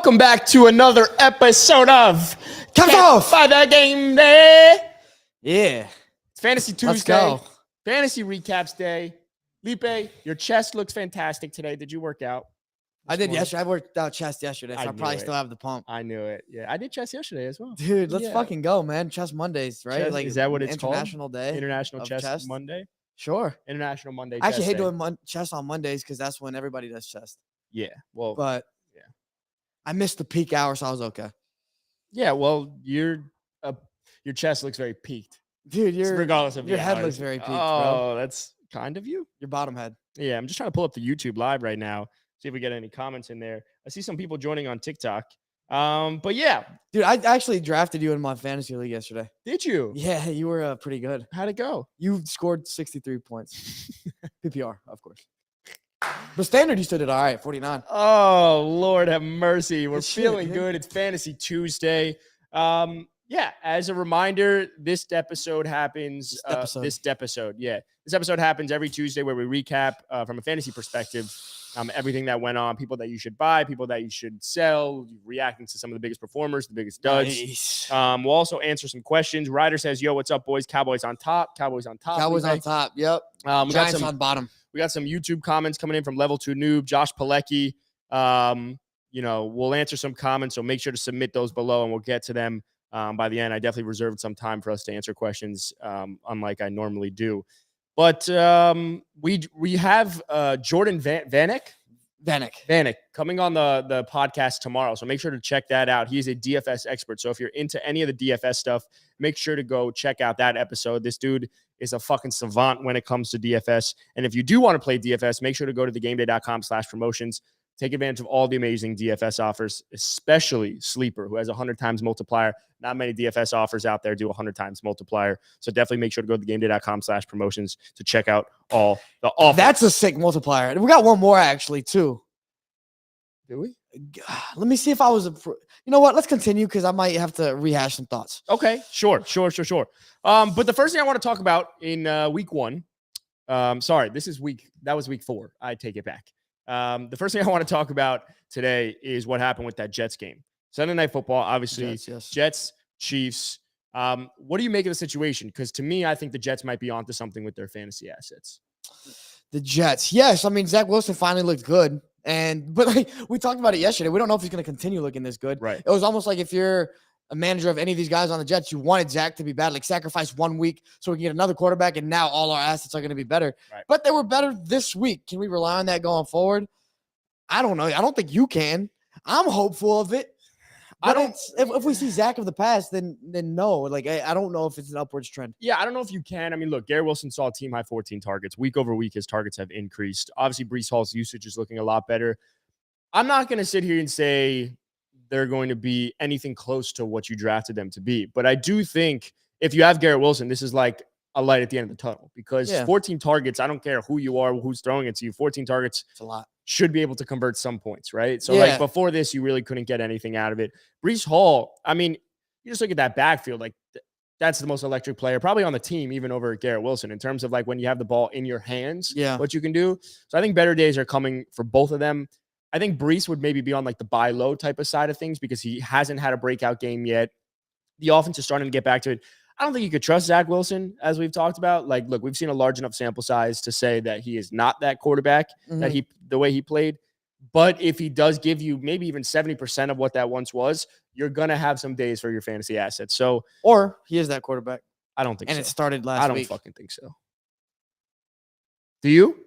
Welcome back to another episode of Cut Off by the Game Day. Yeah. It's Fantasy Tuesday. Let's go. Fantasy Recaps Day. Felipe, your chest looks fantastic today. Did you work out? I did yesterday. I worked out chest yesterday, so I probably it. still have the pump. I knew it. Yeah, I did chest yesterday as well. Dude, let's fucking go, man. Chest Mondays, right? Chest, is that what it's International called? Day. International Chest Monday? Sure. International Monday. I actually hate doing chest on Mondays because that's when everybody does chest. Yeah. Well, but yeah, I missed the peak hour, so I was okay. Yeah. Well, your chest looks very peaked. Dude, regardless of your head looks very peaked, bro. Oh, that's kind of you. Your bottom head. Yeah, I'm just trying to pull up the YouTube live right now, see if we get any comments in there. I see some people joining on TikTok. But yeah. Dude, I actually drafted you in my fantasy league yesterday. Did you? Yeah, you were pretty good. How'd it go? You scored 63 points. PPR, of course. But standard, you still did all right, 49. Oh, Lord have mercy. We're feeling good. It's Fantasy Tuesday. Yeah, as a reminder, this episode happens. This episode happens every Tuesday where we recap from a fantasy perspective everything that went on, people that you should buy, people that you should sell, reacting to some of the biggest performers, the biggest duds. Nice. We'll also answer some questions. Ryder says, "Yo, what's up, boys? Cowboys on top. Cowboys on top. Cowboys on top. Yep. We Giants on bottom. We got some YouTube comments coming in from Level 2 Noob, Josh Pilecki. We'll answer some comments, so make sure to submit those below, and we'll get to them. By the end, I definitely reserved some time for us to answer questions, unlike I normally do. But we have Jordan Vanek coming on the podcast tomorrow. So make sure to check that out. He's a DFS expert. So if you're into any of the DFS stuff, make sure to go check out that episode. This dude is a fucking savant when it comes to DFS. And if you do want to play DFS, make sure to go to thegameday.com/promotions. Take advantage of all the amazing DFS offers, especially Sleeper, who has 100 times multiplier. Not many DFS offers out there do 100 times multiplier. So definitely make sure to go to thegameday.com/promotions to check out all the offers. That's a sick multiplier. We got one more actually, too. Do we? Let me see if I was you know what? Let's continue because I might have to rehash some thoughts. Okay, sure. But the first thing I want to talk about in week one, that was week 4. I take it back. The first thing I want to talk about today is what happened with that Jets game. Sunday Night Football, obviously, Jets, Chiefs. What do you make of the situation? Because to me, I think the Jets might be onto something with their fantasy assets. The Jets, yes. I mean, Zach Wilson finally looked good. But like we talked about it yesterday. We don't know if he's going to continue looking this good. Right. It was almost like if you're a manager of any of these guys on the Jets, you wanted Zach to be bad, like sacrifice 1 week so we can get another quarterback, and now all our assets are going to be better. Right. But they were better this week. Can we rely on that going forward? I don't know. I don't think you can. I'm hopeful of it. If we see Zach of the past, then no. Like I don't know if it's an upwards trend. Yeah, I don't know if you can. I mean, look, Garrett Wilson saw a team high 14 targets. Week over week, his targets have increased. Obviously, Breece Hall's usage is looking a lot better. I'm not going to sit here and say they're going to be anything close to what you drafted them to be. But I do think if you have Garrett Wilson, this is like a light at the end of the tunnel because 14 targets, I don't care who you are, who's throwing it to you, 14 targets. It's a lot. Should be able to convert some points, right? So like before this, you really couldn't get anything out of it. Breece Hall, I mean, you just look at that backfield, like that's the most electric player probably on the team, even over Garrett Wilson in terms of like when you have the ball in your hands, what you can do. So I think better days are coming for both of them. I think Breece would maybe be on like the buy low type of side of things because he hasn't had a breakout game yet. The offense is starting to get back to it. I don't think you could trust Zach Wilson, as we've talked about. Like, look, we've seen a large enough sample size to say that he is not that quarterback, the way he played. But if he does give you maybe even 70% of what that once was, you're going to have some days for your fantasy assets. So, or he is that quarterback. I don't think so. And it started last week. I don't fucking think so. Do you?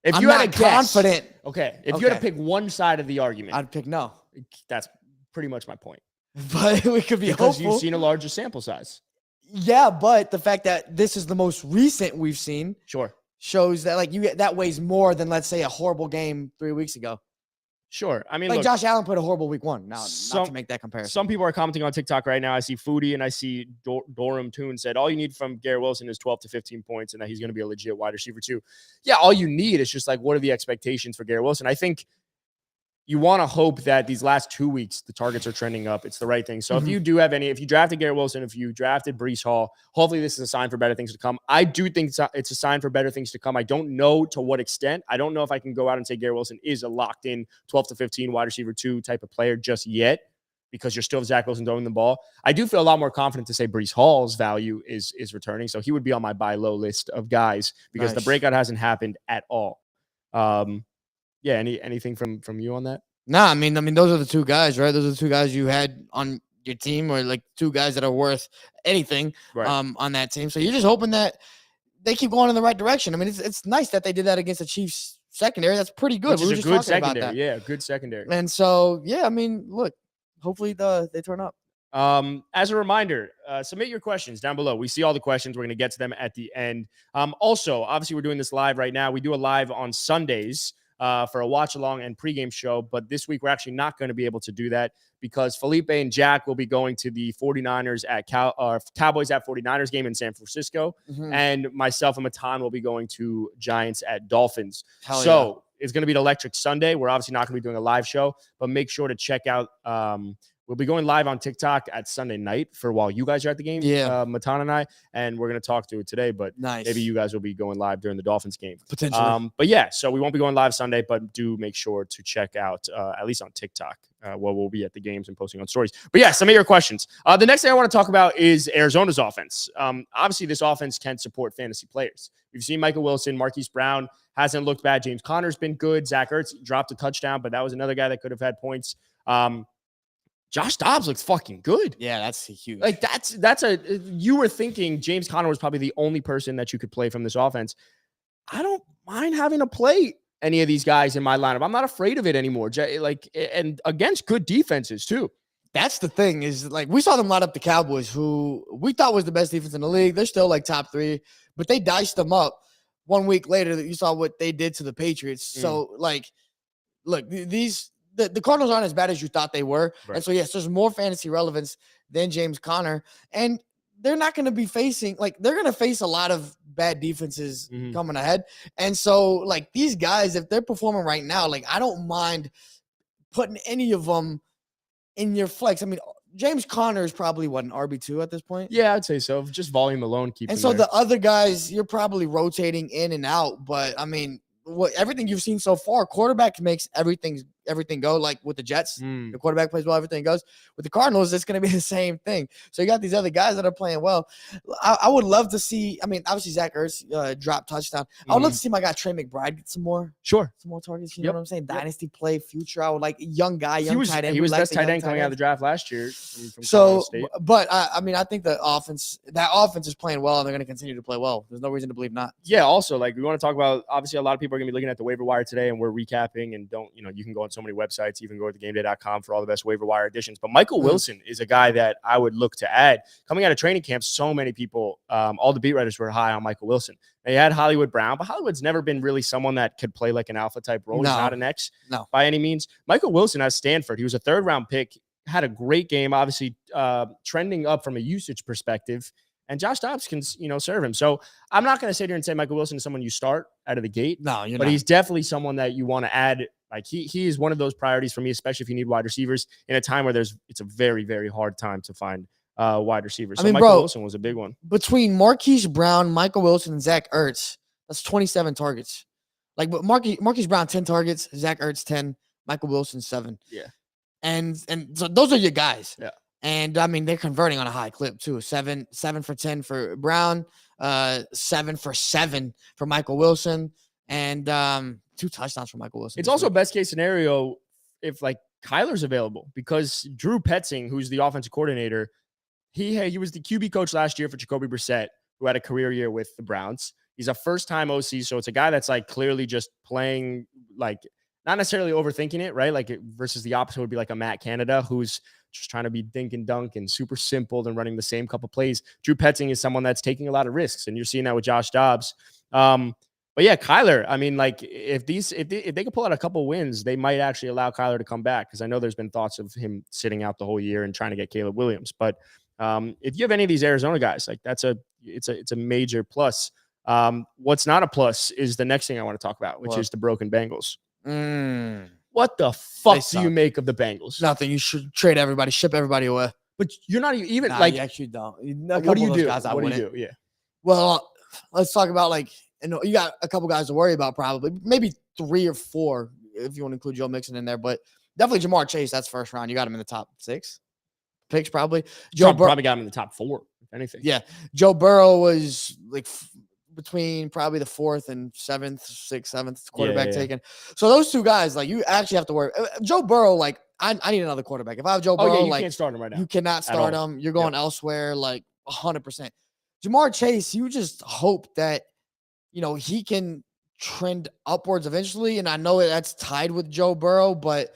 If I'm you not had a guess, confident. Okay. If you had to pick one side of the argument, I'd pick no. That's pretty much my point. But we could be because hopeful. You've seen a larger sample size. Yeah, but the fact that this is the most recent we've seen shows that like that weighs more than, let's say, a horrible game 3 weeks ago. Sure. I mean, like look, Josh Allen played a horrible week 1. Now, not to make that comparison. Some people are commenting on TikTok right now. I see Foodie and I see Dorham Toon said all you need from Garrett Wilson is 12 to 15 points and that he's going to be a legit wide receiver too. Yeah, all you need is just like what are the expectations for Garrett Wilson? I think, you want to hope that these last 2 weeks, the targets are trending up. It's the right thing. So if you do have if you drafted Garrett Wilson, if you drafted Breece Hall, hopefully this is a sign for better things to come. I do think it's a sign for better things to come. I don't know to what extent. I don't know if I can go out and say Garrett Wilson is a locked in 12 to 15 wide receiver 2 type of player just yet, because you're still Zach Wilson throwing the ball. I do feel a lot more confident to say Breece Hall's value is returning. So he would be on my buy low list of guys because the breakout hasn't happened at all. Yeah. Anything from you on that? Nah, I mean, those are the two guys, right? Those are the two guys you had on your team, or like two guys that are worth anything on that team. So you're just hoping that they keep going in the right direction. I mean, it's nice that they did that against the Chiefs secondary. That's pretty good. We were just talking about that. Yeah, good secondary. And so, yeah, I mean, look, hopefully they turn up. As a reminder, submit your questions down below. We see all the questions. We're going to get to them at the end. Also, obviously, we're doing this live right now. We do a live on Sundays for a watch along and pregame show. But this week, we're actually not going to be able to do that because Felipe and Jack will be going to the 49ers at Cowboys at 49ers game in San Francisco. And myself and Matan will be going to Giants at Dolphins. It's going to be an electric Sunday. We're obviously not going to be doing a live show, but make sure to check out we'll be going live on TikTok at Sunday night for while you guys are at the game, Matan and I, and we're going to talk to it today, but maybe you guys will be going live during the Dolphins game. Potentially. But yeah, so we won't be going live Sunday, but do make sure to check out, at least on TikTok, where we'll be at the games and posting on stories. But yeah, some of your questions. The next thing I want to talk about is Arizona's offense. Obviously, this offense can support fantasy players. We've seen Michael Wilson, Marquise Brown hasn't looked bad. James Conner's been good. Zach Ertz dropped a touchdown, but that was another guy that could have had points. Josh Dobbs looks fucking good. Yeah, that's huge. Like you were thinking James Conner was probably the only person that you could play from this offense. I don't mind having to play any of these guys in my lineup. I'm not afraid of it anymore. And against good defenses too. That's the thing is, like, we saw them line up the Cowboys, who we thought was the best defense in the league. They're still like top 3, but they diced them up 1 week later. That you saw what they did to the Patriots. So like, look, the Cardinals aren't as bad as you thought they were. Right. And so, yes, there's more fantasy relevance than James Conner. And they're not going to be facing, like, they're going to face a lot of bad defenses coming ahead. And so, like, these guys, if they're performing right now, like, I don't mind putting any of them in your flex. I mean, James Conner is probably, an RB2 at this point? Yeah, I'd say so. Just volume alone keeps. And so the other guys, you're probably rotating in and out. But, I mean, everything you've seen so far, quarterback makes everything go. Like with the Jets, the quarterback plays well, everything goes. With the Cardinals, it's going to be the same thing. So you got these other guys that are playing well. I would love to see, I mean, obviously Zach Ertz drop touchdown. I would love to see my guy Trey McBride get some more targets. You know what I'm saying? Dynasty play, future. I would like young guy, tight end. He was best tight end coming out of the draft last year. So, but I mean, I think that offense is playing well, and they're going to continue to play well. There's no reason to believe not. Yeah. Also, like, we want to talk about, obviously a lot of people are going to be looking at the waiver wire today, and we're recapping, and you can go on so many websites, even go to thegameday.com for all the best waiver wire additions. But Michael Wilson is a guy that I would look to add. Coming out of training camp, so many people, all the beat writers were high on Michael Wilson. They had Hollywood Brown, but Hollywood's never been really someone that could play like an alpha type role. He's not an X by any means. Michael Wilson at Stanford, he was a 3rd round pick, had a great game, obviously trending up from a usage perspective. And Josh Dobbs can, serve him. So I'm not going to sit here and say Michael Wilson is someone you start out of the gate. No, but he's definitely someone that you want to add. Like he is one of those priorities for me, especially if you need wide receivers in a time where it's a very, very hard time to find wide receivers. So Michael Wilson was a big one. Between Marquise Brown, Michael Wilson, and Zach Ertz, that's 27 targets. Like, but Marquise Brown 10 targets, Zach Ertz 10, Michael Wilson 7. Yeah, and so those are your guys. Yeah. And I mean, they're converting on a high clip too. 7 for 10 for Brown, 7 for 7 for Michael Wilson, and 2 touchdowns for Michael Wilson. It's also best case scenario if like Kyler's available, because Drew Petzing, who's the offensive coordinator, he was the QB coach last year for Jacoby Brissett, who had a career year with the Browns. He's a first-time OC, so it's a guy that's like clearly just playing, like, not necessarily overthinking it, right? Like versus the opposite would be like a Matt Canada, who's just trying to be dink and dunk and super simple and running the same couple plays. Drew Petzing is someone that's taking a lot of risks, and you're seeing that with Josh Dobbs. But yeah, Kyler, I mean, like, if they could pull out a couple wins, they might actually allow Kyler to come back, because I know there's been thoughts of him sitting out the whole year and trying to get Caleb Williams. But if you have any of these Arizona guys, like, it's a major plus. What's not a plus is the next thing I want to talk about, which is the broken Bengals. What the fuck do suck. you make of the Bengals? Nothing. You should trade everybody, ship everybody away. But you're not even Nah, like. you actually don't. What do you do? Guys, What do you do? Yeah. Well, let's talk about you got a couple guys to worry about probably. Maybe 3 or 4 if you want to include Joe Mixon in there. But definitely Jamar Chase, that's first round. You got him in the top 6 picks probably. Joe probably got him in the top 4, if anything. Yeah. Joe Burrow was between probably the 4th and 7th, 6th, 7th quarterback taken. So those 2 guys, you actually have to worry. Joe Burrow, I need another quarterback. If I have Joe Burrow, you can't start him right now. You cannot start him. You're going elsewhere, 100%. Jamar Chase, you just hope that, he can trend upwards eventually. And I know that's tied with Joe Burrow, but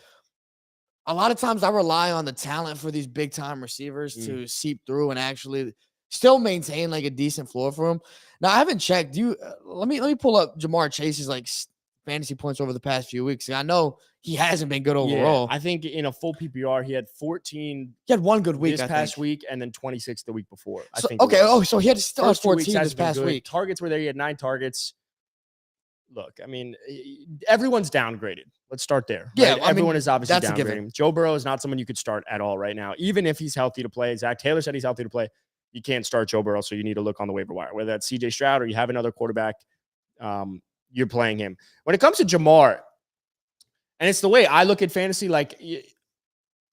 a lot of times I rely on the talent for these big time receivers to seep through and actually still maintain a decent floor for him. Now I haven't checked. Let me pull up Jamar Chase's fantasy points over the past few weeks. I know he hasn't been good overall. I think in a full PPR he had 14. He had one good week this past week, and then 26 the week before. So he had still 14 this past week. Targets were there. He had 9 targets. Look, I mean, everyone's downgraded. Let's start there. Yeah, right? Everyone is obviously that's downgrading. Joe Burrow is not someone you could start at all right now, even if he's healthy to play. Zach Taylor said he's healthy to play. You can't start Joe Burrow, so you need to look on the waiver wire. Whether that's CJ Stroud or you have another quarterback, you're playing him. When it comes to Jamar, and it's the way I look at fantasy,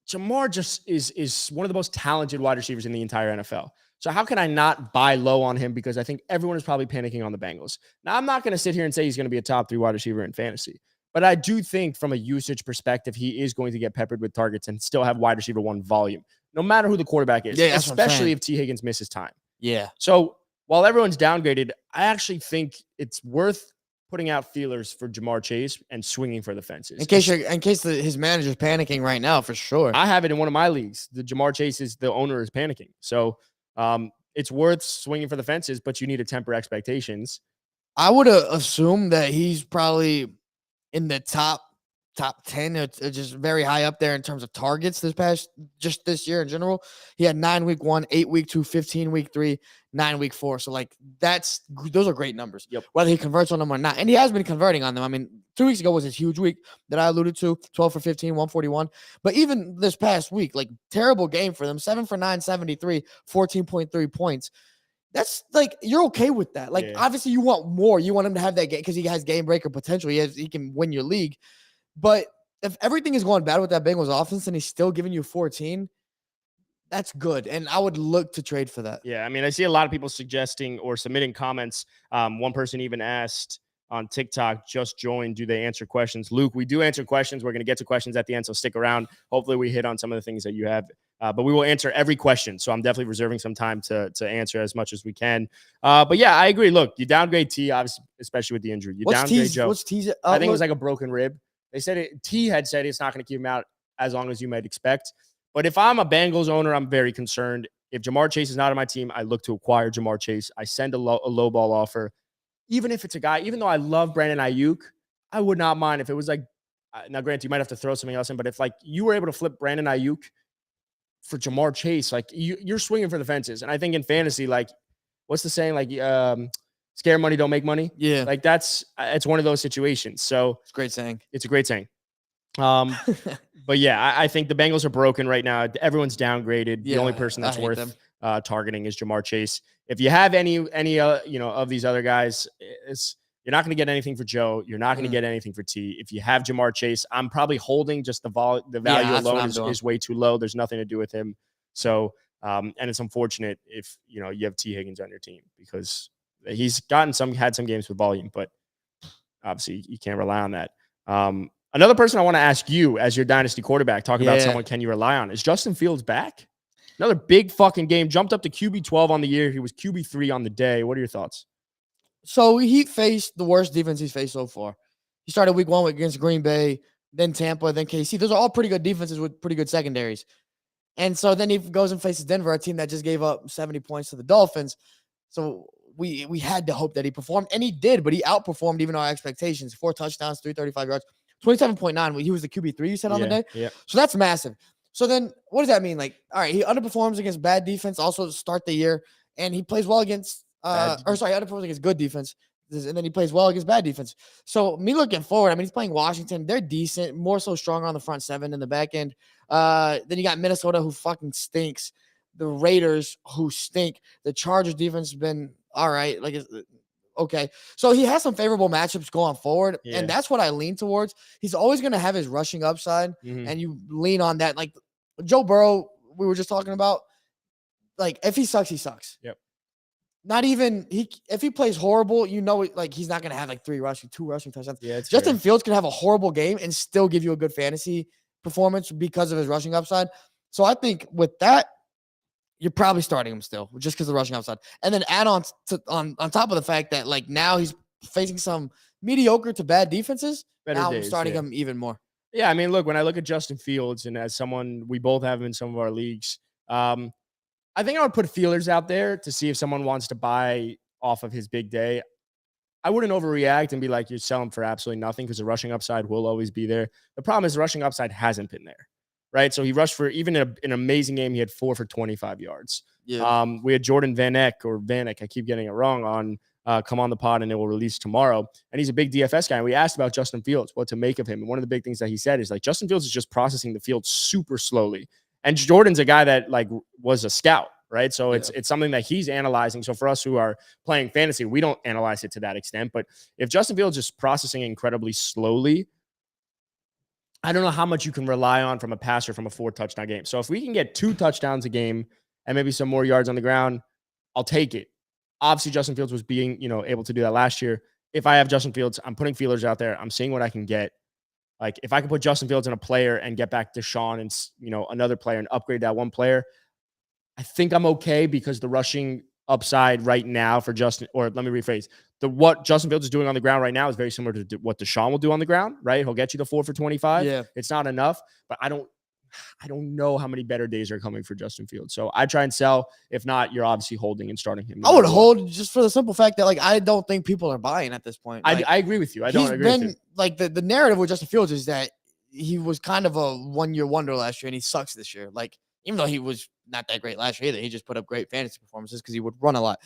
Jamar just is one of the most talented wide receivers in the entire NFL. So how can I not buy low on him? Because I think everyone is probably panicking on the Bengals. Now, I'm not going to sit here and say he's going to be a top 3 wide receiver in fantasy, but I do think from a usage perspective, he is going to get peppered with targets and still have wide receiver 1 volume, no matter who the quarterback is, especially if T. Higgins misses time. Yeah. So while everyone's downgraded, I actually think it's worth putting out feelers for Jamar Chase and swinging for the fences. In case his manager's panicking right now, for sure. I have it in one of my leagues. The Jamar Chase the owner is panicking. So it's worth swinging for the fences, but you need to temper expectations. I would assume that he's probably in the top 10. It's just very high up there in terms of targets just this year in general. He had 9 week 1, 8 week 2, 15 week 3, 9 week 4. So those are great numbers. Yep. Whether he converts on them or not. And he has been converting on them. I mean, 2 weeks ago was his huge week that I alluded to, 12 for 15, 141. But even this past week, terrible game for them, 7 for 9, 73, 14.3 points. That's you're okay with that. Obviously you want more. You want him to have that game because he has game breaker potential. He can win your league. But if everything is going bad with that Bengals offense and he's still giving you 14, that's good. And I would look to trade for that. Yeah, I mean, I see a lot of people suggesting or submitting comments. One person even asked on TikTok, just joined, do they answer questions? Luke, we do answer questions. We're going to get to questions at the end, so stick around. Hopefully we hit on some of the things that you have. But we will answer every question. So I'm definitely reserving some time to answer as much as we can. But yeah, I agree. Look, you downgrade T, obviously, especially with the injury. You downgrade Joe. What's T's? I think it was a broken rib. They said T had said it's not going to keep him out as long as you might expect. But if I'm a Bengals owner, I'm very concerned. If Jamar Chase is not on my team, I look to acquire Jamar Chase. I send a low ball offer. Even if it's a guy, even though I love Brandon Ayuk, I would not mind if it was now granted, you might have to throw something else in, but if you were able to flip Brandon Ayuk for Jamar Chase, you're swinging for the fences. And I think in fantasy, what's the saying? Scare money, don't make money. Yeah. It's one of those situations. So it's a great saying. It's a great saying. But yeah, I think the Bengals are broken right now. Everyone's downgraded. The only person that's worth targeting is Jamar Chase. If you have any of these other guys, you're not going to get anything for Joe. You're not going to get anything for T. If you have Jamar Chase, I'm probably holding just the value alone is way too low. There's nothing to do with him. So, and it's unfortunate if you have T Higgins on your team because he's had some games with volume, but obviously you can't rely on that. Another person I want to ask you as your dynasty quarterback, talking about someone can you rely on, is Justin Fields back? Another big fucking game, jumped up to QB 12 on the year. He was QB 3 on the day. What are your thoughts? So he faced the worst defense he's faced so far. He started week 1 against Green Bay, then Tampa, then KC. Those are all pretty good defenses with pretty good secondaries. And so then he goes and faces Denver, a team that just gave up 70 points to the Dolphins. So we had to hope that he performed, and he did, but he outperformed even our expectations. 4 touchdowns, 335 yards, 27.9. He was the QB3 you said on the day. Yeah. So that's massive. So then what does that mean? All right, he underperforms against bad defense also to start the year, and he plays well against underperforms against good defense. and then he plays well against bad defense. So me looking forward, I mean, he's playing Washington. They're decent, more so stronger on the front seven than the back end. Then you got Minnesota, who fucking stinks. The Raiders, who stink. The Chargers defense has been all right. Like, okay. So he has some favorable matchups going forward. Yeah. And that's what I lean towards. He's always going to have his rushing upside. Mhm. And you lean on that. Like Joe Burrow, we were just talking about. Like, if he sucks, he sucks. Yep. Not even if he plays horrible, like he's not gonna have like two rushing touchdowns. Yeah, Justin Fields can have a horrible game and still give you a good fantasy performance because of his rushing upside. So I think with that, you're probably starting him still just because of the rushing upside. And then add on top of the fact that like now he's facing some mediocre to bad defenses. Now I'm starting him even more. Yeah, I mean, look, when I look at Justin Fields, and as someone we both have him in some of our leagues, I think I would put feelers out there to see if someone wants to buy off of his big day. I wouldn't overreact and be like, you sell him for absolutely nothing, because the rushing upside will always be there. The problem is the rushing upside hasn't been there, right? So he rushed for, even in an amazing game, he had 4 for 25 yards. Yeah. We had Jordan Vanek, I keep getting it wrong, on Come on the Pod, and it will release tomorrow. And he's a big DFS guy. And we asked about Justin Fields, what to make of him. And one of the big things that he said is like, Justin Fields is just processing the field super slowly. And Jordan's a guy that like was a scout, right? So it's something that he's analyzing. So for us who are playing fantasy, we don't analyze it to that extent. But if Justin Fields is processing incredibly slowly, I don't know how much you can rely on from a passer from a 4-touchdown game. So if we can get 2 touchdowns a game and maybe some more yards on the ground, I'll take it. Obviously, Justin Fields was being, able to do that last year. If I have Justin Fields, I'm putting feelers out there. I'm seeing what I can get. Like, if I can put Justin Fields in a player and get back Deshaun and, another player and upgrade that one player, I think I'm okay, because the rushing upside right now for Justin, or let me rephrase, what Justin Fields is doing on the ground right now is very similar to what Deshaun will do on the ground, right? He'll get you the 4 for 25. Yeah. It's not enough, but I don't know how many better days are coming for Justin Fields. So I try and sell. If not, you're obviously holding and starting him. I would hold, just for the simple fact that, like, I don't think people are buying at this point. Like, I agree with you. I don't agree with you. Like, the narrative with Justin Fields is that he was kind of a one-year wonder last year, and he sucks this year. Like, even though he was not that great last year either, he just put up great fantasy performances because he would run a lot.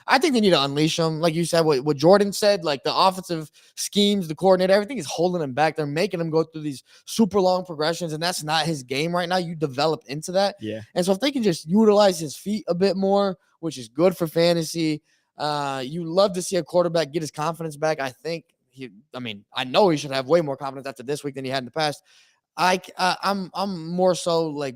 I think they need to unleash him. Like you said, what Jordan said, like the offensive schemes, the coordinator, everything is holding him back. They're making him go through these super long progressions, and that's not his game right now. You develop into that. Yeah. And so if they can just utilize his feet a bit more, which is good for fantasy, you love to see a quarterback get his confidence back. I think I know he should have way more confidence after this week than he had in the past. I'm more so like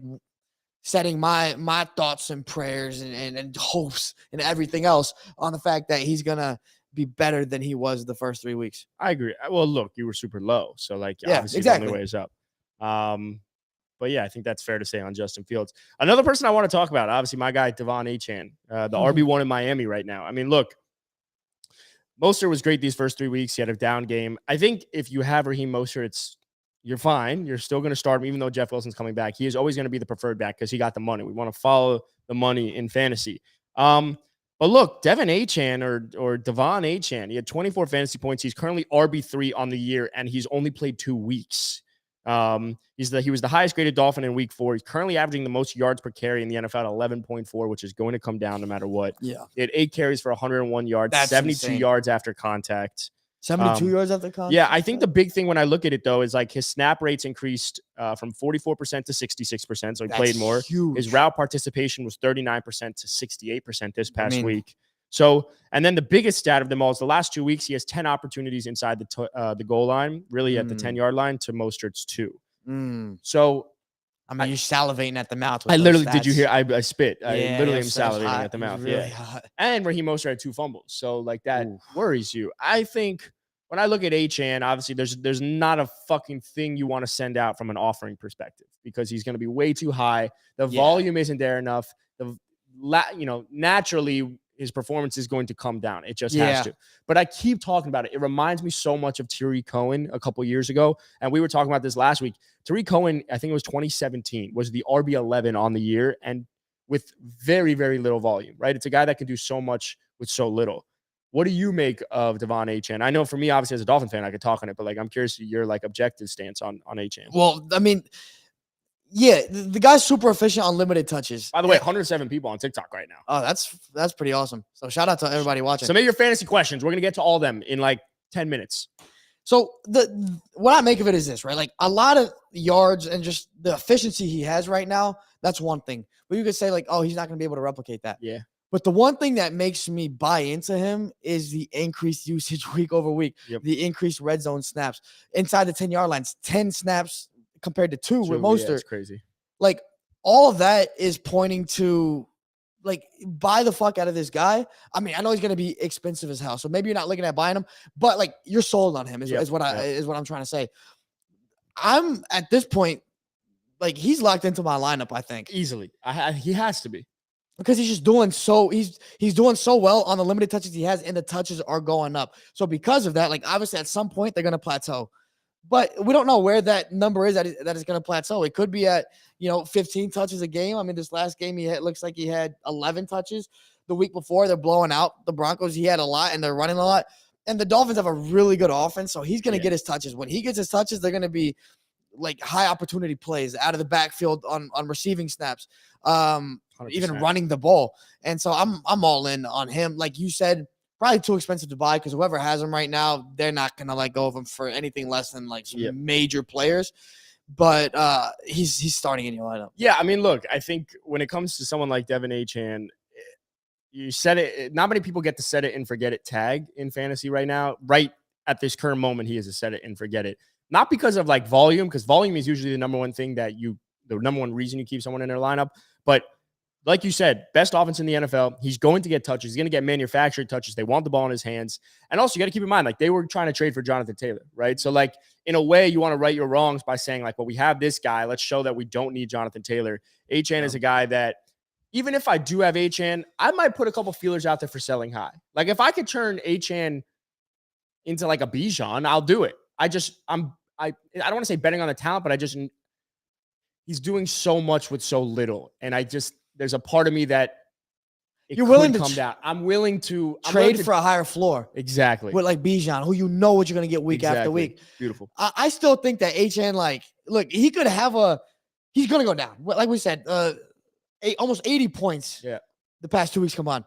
setting my thoughts and prayers and hopes and everything else on the fact that he's gonna be better than he was the first 3 weeks. I agree. Well, look, you were super low, so like obviously exactly. the only way is up. But yeah, I think that's fair to say on Justin Fields. Another person I want to talk about, obviously my guy Devon Achane, the RB1 in Miami right now. I mean, look, Mostert was great these first 3 weeks. He had a down game. I think if you have Raheem Mostert, you're fine. You're still going to start him, even though Jeff Wilson's coming back. He is always going to be the preferred back because he got the money. We want to follow the money in fantasy. But look, Devon Achane or Devon Achane, he had 24 fantasy points. He's currently RB3 on the year, and he's only played 2 weeks. He was the highest graded Dolphin in week 4. He's currently averaging the most yards per carry in the NFL at 11.4, which is going to come down no matter what. Yeah. He had 8 carries for 101 yards, That's 72 insane. yards after contact. 72 yards after contact? Yeah, I think the big thing when I look at it, though, is like his snap rates increased from 44% to 66%, so he played more. Huge. His route participation was 39% to 68% this past week. So, and then the biggest stat of them all is the last 2 weeks, he has 10 opportunities inside the goal line, really at the 10-yard line, to Mostert's 2. So, I mean, you're salivating at the mouth. I literally, did you hear? I spit. Yeah, I literally am so salivating hot. at the mouth. Really Yeah. hot. And Raheem Mostert had 2 fumbles. So, like, that worries you. I think when I look at Achane, obviously there's not a fucking thing you want to send out from an offering perspective because he's going to be way too high. The volume isn't there enough. Naturally his performance is going to come down. It just has to. But I keep talking about it. It reminds me so much of Tariq Cohen a couple years ago, and we were talking about this last week. Tariq Cohen, I think it was 2017, was the RB11 on the year, and with very, very little volume. Right? It's a guy that can do so much with so little. What do you make of Devon Achane? I know for me, obviously, as a Dolphin fan, I could talk on it, but like I'm curious your like objective stance on Achane. Well, I mean, Yeah, the guy's super efficient on limited touches. By the way, 107 people on TikTok right now. Oh, that's pretty awesome. So shout out to everybody watching. Submit your fantasy questions. We're gonna get to all of them in like 10 minutes. So what I make of it is this, right? Like a lot of yards and just the efficiency he has right now, that's one thing. But you could say like, oh, he's not going to be able to replicate that. Yeah. But the one thing that makes me buy into him is the increased usage week over week, the increased red zone snaps inside the 10-yard lines, 10 snaps compared to 2 with Mostert. That's crazy. Like all of that is pointing to like buy the fuck out of this guy. I mean, I know he's going to be expensive as hell, so maybe you're not looking at buying him, but like you're sold on him is what I'm trying to say. I'm at this point, like he's locked into my lineup. I think easily. He has to be because he's just doing he's doing so well on the limited touches he has, and the touches are going up. So because of that, like obviously at some point they're going to plateau. But we don't know where that number is that is going to plateau. It could be at, 15 touches a game. I mean, this last game looks like he had 11 touches. The week before, they're blowing out the Broncos. He had a lot, and they're running a lot. And the Dolphins have a really good offense, so he's going to get his touches. When he gets his touches, they're going to be like high opportunity plays out of the backfield on receiving snaps, even running the ball. And so I'm all in on him. Like you said, probably too expensive to buy because whoever has him right now, they're not going to let go of him for anything less than like some major players. But he's starting in your lineup. Yeah, I mean, look, I think when it comes to someone like Devin Achane, you set it. Not many people get the set it and forget it tag in fantasy right now. Right at this current moment, he is a set it and forget it. Not because of like volume, because volume is usually the number one thing the number one reason you keep someone in their lineup. But like you said, best offense in the NFL. He's going to get touches. He's going to get manufactured touches. They want the ball in his hands. And also, you got to keep in mind, like, they were trying to trade for Jonathan Taylor, right? So, like, in a way, you want to right your wrongs by saying, like, well, we have this guy. Let's show that we don't need Jonathan Taylor. Achane is a guy that, even if I do have Achane, I might put a couple feelers out there for selling high. Like, if I could turn Achane into, like, a Bijan, I'll do it. I don't want to say betting on the talent, but he's doing so much with so little. And there's a part of me that you're willing to come down. I'm willing to trade for a higher floor. Exactly. With like Bijan, who you know what you're going to get week after week. Beautiful. I still think that Achane, like, look, he could have he's going to go down. Like we said, almost 80 points. Yeah. The past 2 weeks come on.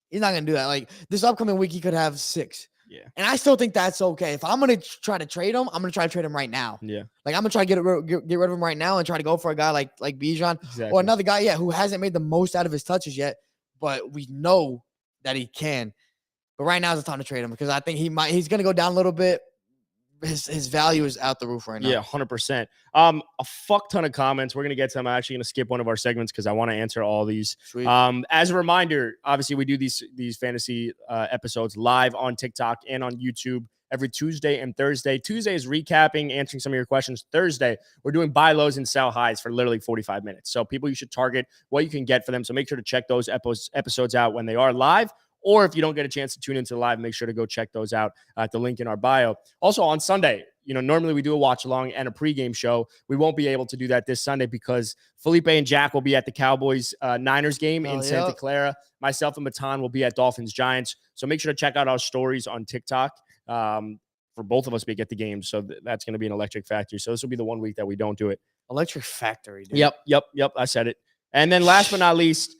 He's not going to do that. Like this upcoming week, he could have 6. Yeah. And I still think that's okay. If I'm going to try to trade him, I'm going to try to trade him right now. Yeah. Like I'm going to try to get rid of him right now and try to go for a guy like Bijan or another guy, who hasn't made the most out of his touches yet, but we know that he can. But right now is the time to trade him because I think he's going to go down a little bit. His value is out the roof right now. Yeah, 100%. A fuck ton of comments. We're going to get to them. I'm actually going to skip one of our segments because I want to answer all these. Sweet. As a reminder, obviously we do these fantasy episodes live on TikTok and on YouTube every Tuesday and Thursday. Tuesday is recapping, answering some of your questions. Thursday, we're doing buy lows and sell highs for literally 45 minutes. So people you should target what you can get for them. So make sure to check those episodes out when they are live. Or if you don't get a chance to tune into the live, make sure to go check those out at the link in our bio. Also on Sunday, normally we do a watch along and a pregame show. We won't be able to do that this Sunday because Felipe and Jack will be at the Cowboys Niners game in Santa Clara. Myself and Matan will be at Dolphins Giants. So make sure to check out our stories on TikTok for both of us to get the game. So that's going to be an electric factory. So this will be the 1 week that we don't do it. Electric factory, dude. Yep. I said it. And then last but not least,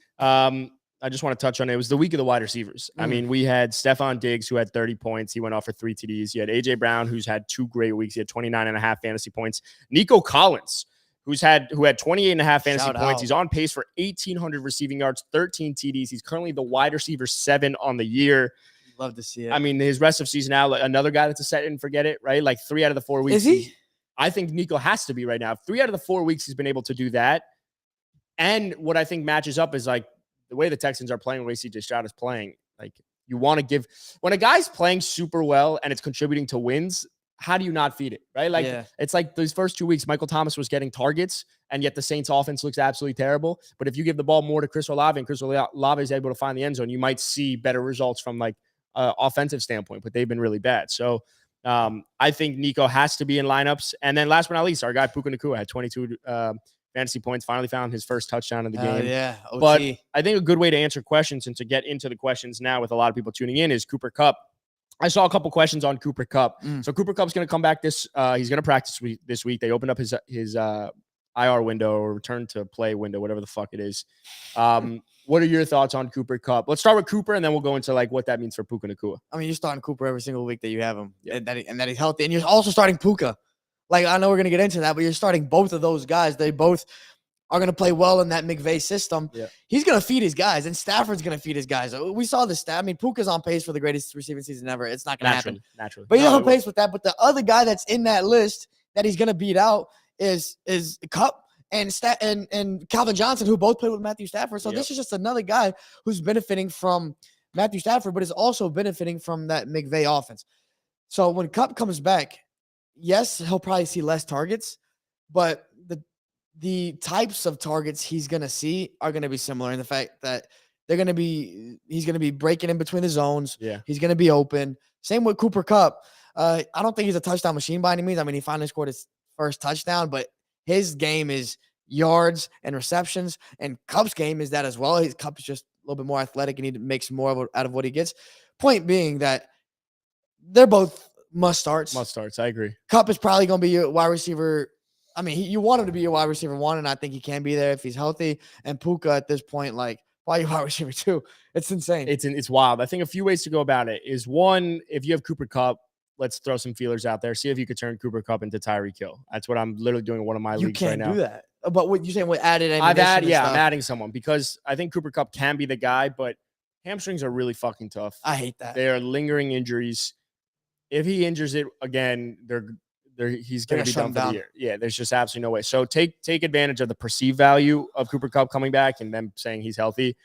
I just want to touch on it. It was the week of the wide receivers. I mean, we had Stephon Diggs, who had 30 points. He went off for 3 TDs. You had A.J. Brown, who's had 2 great weeks. He had 29.5 fantasy points. Nico Collins, who had 28.5 fantasy points. He's on pace for 1,800 receiving yards, 13 TDs. He's currently the wide receiver 7 on the year. Love to see it. I mean, his rest of season now, another guy that's a set and forget it, right? Like 3 out of the 4 weeks. Is he? I think Nico has to be right now. 3 out of the 4 weeks he's been able to do that. And what I think matches up is like, the way the Texans are playing, the way CJ Stroud is playing, like you want to give when a guy's playing super well and it's contributing to wins, how do you not feed it? Right? Like it's like those first 2 weeks, Michael Thomas was getting targets, and yet the Saints offense looks absolutely terrible. But if you give the ball more to Chris Olave and Chris Olave is able to find the end zone, you might see better results from like offensive standpoint, but they've been really bad. So I think Nico has to be in lineups. And then last but not least, our guy Puka Nacua had 22 fantasy points, finally found his first touchdown in the game. Yeah, OT. But I think a good way to answer questions and to get into the questions now with a lot of people tuning in is Cooper Kupp. I saw a couple questions on Cooper Kupp. So Cooper Kupp's going to come back he's going to practice this week. They opened up his IR window or return to play window, whatever the fuck it is. What are your thoughts on Cooper Kupp? Let's start with Cooper, and then we'll go into like what that means for Puka Nacua. I mean, you're starting Cooper every single week that you have him, and that he's healthy, and you're also starting Puka. Like, I know we're gonna get into that, but you're starting both of those guys. They both are going to play well in that McVay system. Yeah. He's going to feed his guys, and Stafford's going to feed his guys. We saw the stat. I mean, Puka's on pace for the greatest receiving season ever. It's not going to happen. Naturally. But he's on pace with that. But the other guy that's in that list that he's going to beat out is Kupp and Calvin Johnson, who both played with Matthew Stafford. So this is just another guy who's benefiting from Matthew Stafford, but is also benefiting from that McVay offense. So when Kupp comes back, yes, he'll probably see less targets, but the types of targets he's going to see are going to be similar in the fact that he's going to be breaking in between the zones. Yeah. He's going to be open. Same with Cooper Kupp. I don't think he's a touchdown machine by any means. I mean, he finally scored his first touchdown, but his game is yards and receptions, and Kupp's game is that as well. Kupp is just a little bit more athletic, and he makes more out of what he gets. Point being that they're both must starts. I agree. Kupp is probably going to be your wide receiver. I mean, you want him to be your wide receiver 1, and I think he can be there if he's healthy. And Puka at this point, like, why your wide receiver 2? It's insane. It's wild. I think a few ways to go about it is, one, if you have Cooper Kupp, let's throw some feelers out there. See if you could turn Cooper Kupp into Tyreek Hill. That's what I'm literally doing in one of my leagues right now. You can't do that. But what you saying? What added? I'm adding someone because I think Cooper Kupp can be the guy, but hamstrings are really fucking tough. I hate that. They are lingering injuries. If he injures it again, he's going to be done for the year. Yeah, there's just absolutely no way. So take advantage of the perceived value of Cooper Kupp coming back and them saying he's healthy.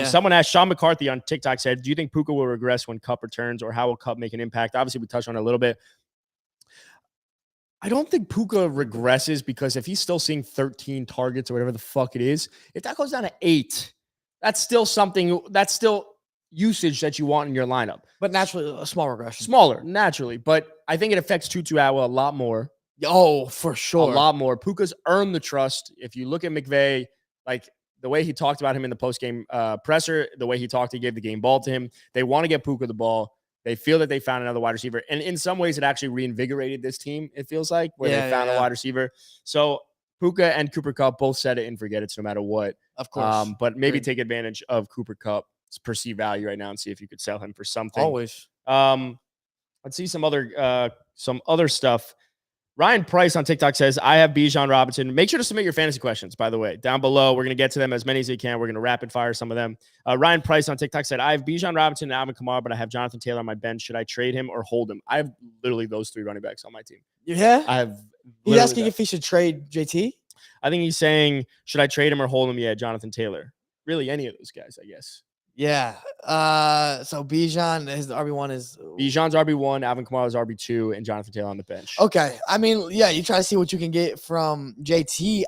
Someone asked, Sean McCarthy on TikTok said, do you think Puka will regress when Kupp returns, or how will Kupp make an impact? Obviously, we touched on it a little bit. I don't think Puka regresses, because if he's still seeing 13 targets or whatever the fuck it is, if that goes down to 8, that's still usage that you want in your lineup. But naturally, a small regression. Smaller, naturally. But I think it affects Tutu Atwell a lot more. Oh, for sure. A lot more. Puka's earned the trust. If you look at McVay, like the way he talked about him in the post-game presser, the way he gave the game ball to him, they want to get Puka the ball. They feel that they found another wide receiver. And in some ways, it actually reinvigorated this team, it feels like, where they found a wide receiver. So Puka and Cooper Kupp both set it and forget it no matter what. Of course. But maybe take advantage of Cooper Kupp's perceived value right now and see if you could sell him for something. Always. Let's see some other stuff. Ryan Price on TikTok says, I have Bijan Robinson. Make sure to submit your fantasy questions, by the way, down below. We're going to get to them, as many as we can. We're going to rapid fire some of them. Ryan Price on TikTok said, I have Bijan Robinson and Alvin Kamara, but I have Jonathan Taylor on my bench. Should I trade him or hold him? I have literally those 3 running backs on my team. Yeah? I have. He's asking if he should trade JT? I think he's saying, should I trade him or hold him? Yeah, Jonathan Taylor. Really, any of those guys, I guess. Yeah. So Bijan, his RB1 is Bijan's RB1, Alvin Kamara's RB2, and Jonathan Taylor on the bench. Okay. I mean, yeah, you try to see what you can get from JT.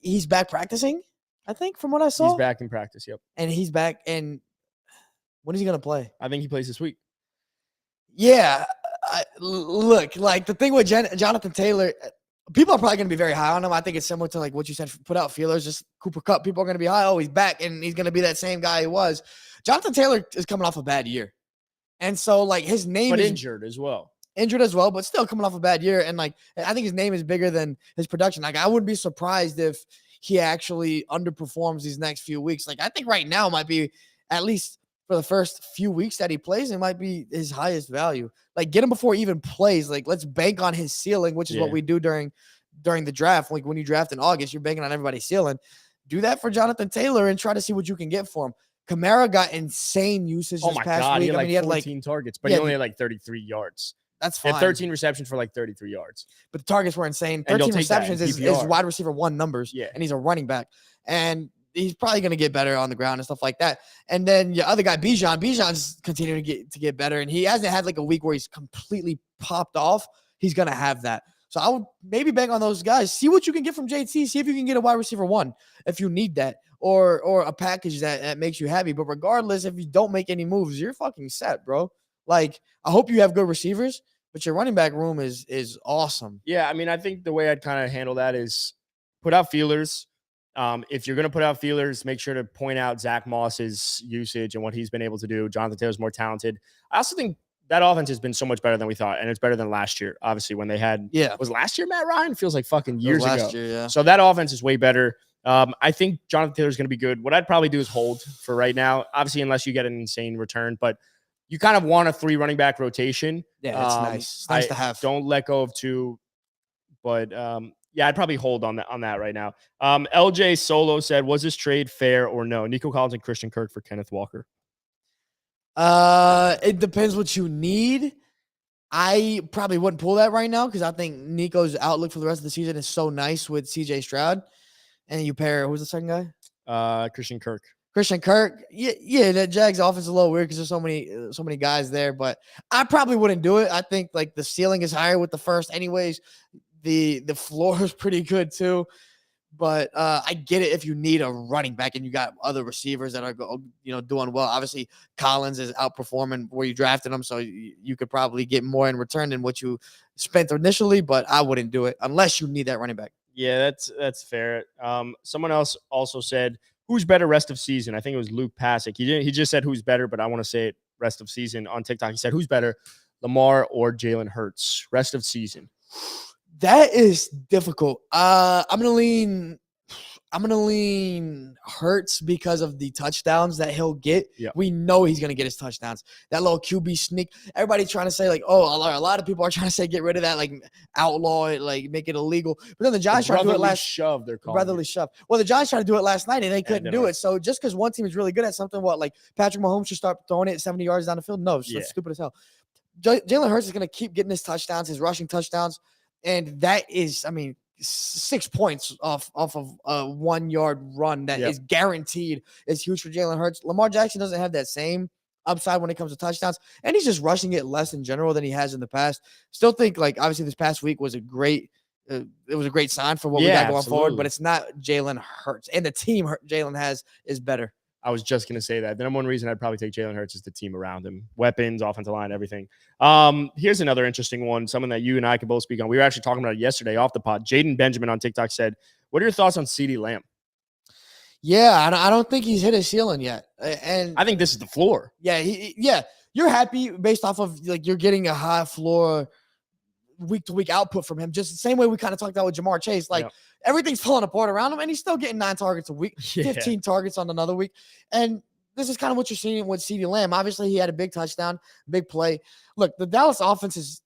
He's back practicing, I think, from what I saw. He's back in practice, yep. And he's back. And when is he going to play? I think he plays this week. Yeah. Look, like the thing with Jonathan Taylor, people are probably going to be very high on him. I think it's similar to like what you said, put out feelers, just Cooper Kupp. People are going to be high. Oh, he's back, and he's going to be that same guy he was. Jonathan Taylor is coming off a bad year. And so, like, his name is injured as well. Injured as well, but still coming off a bad year. And, like, I think his name is bigger than his production. Like, I wouldn't be surprised if he actually underperforms these next few weeks. Like, I think right now might be, at least for the first few weeks that he plays, it might be his highest value. Like, get him before he even plays. Like, let's bank on his ceiling, which is what we do during the draft. Like, when you draft in August, you're banking on everybody's ceiling. Do that for Jonathan Taylor and try to see what you can get for him. Kamara got insane usage this past week. He had 14 targets, but he only had like 33 yards. That's fine. He had 13 receptions for like 33 yards. But the targets were insane. 13 receptions is wide receiver 1 numbers. Yeah. And he's a running back. And he's probably going to get better on the ground and stuff like that. And then your other guy, Bijan's continuing to get better. And he hasn't had like a week where he's completely popped off. He's going to have that. So I would maybe bank on those guys. See what you can get from JT. See if you can get a wide receiver 1 if you need that, or a package that makes you happy. But regardless, if you don't make any moves, you're fucking set, bro. Like, I hope you have good receivers, but your running back room is awesome. Yeah, I mean, I think the way I'd kind of handle that is put out feelers. If you're going to put out feelers, make sure to point out Zach Moss's usage and what he's been able to do. Jonathan Taylor's more talented. I also think that offense has been so much better than we thought, and it's better than last year. Obviously, when they had was last year Matt Ryan? Feels like fucking years ago. Year, yeah. So that offense is way better. I think Jonathan Taylor's going to be good. What I'd probably do is hold for right now, obviously, unless you get an insane return. But you kind of want a 3 running back rotation. Yeah, it's nice. It's nice to have. Don't let go of 2. But yeah, I'd probably hold on that right now. LJ Solo said, "Was this trade fair or no?" Nico Collins and Christian Kirk for Kenneth Walker. It depends what you need. I probably wouldn't pull that right now because I think Nico's outlook for the rest of the season is so nice with CJ Stroud. And you pair, who's the second guy? Christian Kirk. Christian Kirk. Yeah, that Jags offense is a little weird because there's so many guys there, but I probably wouldn't do it. I think like the ceiling is higher with the first anyways. The floor is pretty good too. But I get it if you need a running back and you got other receivers that are doing well. Obviously, Collins is outperforming where you drafted him, so you could probably get more in return than what you spent initially. But I wouldn't do it unless you need that running back. Yeah, that's fair. Someone else also said, "Who's better rest of season?" I think it was Luke Pasick. He just said who's better, but I want to say it rest of season on TikTok. He said, "Who's better, Lamar or Jalen Hurts rest of season?" That is difficult. I'm gonna lean Hurts because of the touchdowns that he'll get. Yep. We know he's gonna get his touchdowns. That little QB sneak. Everybody trying to say like, oh, a lot of people are trying to say get rid of that, like outlaw it, like make it illegal. But then the Giants tried to do it last shove. They're calling brotherly shove. Well, the Giants tried to do it last night and they couldn't do it. So just because one team is really good at something, like Patrick Mahomes should start throwing it 70 yards down the field? No, it's stupid as hell. Jalen Hurts is gonna keep getting his touchdowns, his rushing touchdowns. And that is, 6 points off of a 1 yard run that is guaranteed is huge for Jalen Hurts. Lamar Jackson doesn't have that same upside when it comes to touchdowns, and he's just rushing it less in general than he has in the past. Still think like obviously this past week was a great sign for what we got going forward, but it's not Jalen Hurts, and the team Jalen has is better. I was just going to say that. The number one reason I'd probably take Jalen Hurts is the team around him. Weapons, offensive line, everything. Here's another interesting one, someone that you and I can both speak on. We were actually talking about it yesterday off the pod. Jaden Benjamin on TikTok said, "What are your thoughts on CeeDee Lamb?" Yeah, I don't think he's hit his ceiling yet. And I think this is the floor. Yeah, you're happy based off of like you're getting a high floor week-to-week output from him. Just the same way we kind of talked about with Jamar Chase. Like everything's falling apart around him, and he's still getting 9 targets a week, 15 targets on another week. And this is kind of what you're seeing with CeeDee Lamb. Obviously, he had a big touchdown, big play. Look, the Dallas offense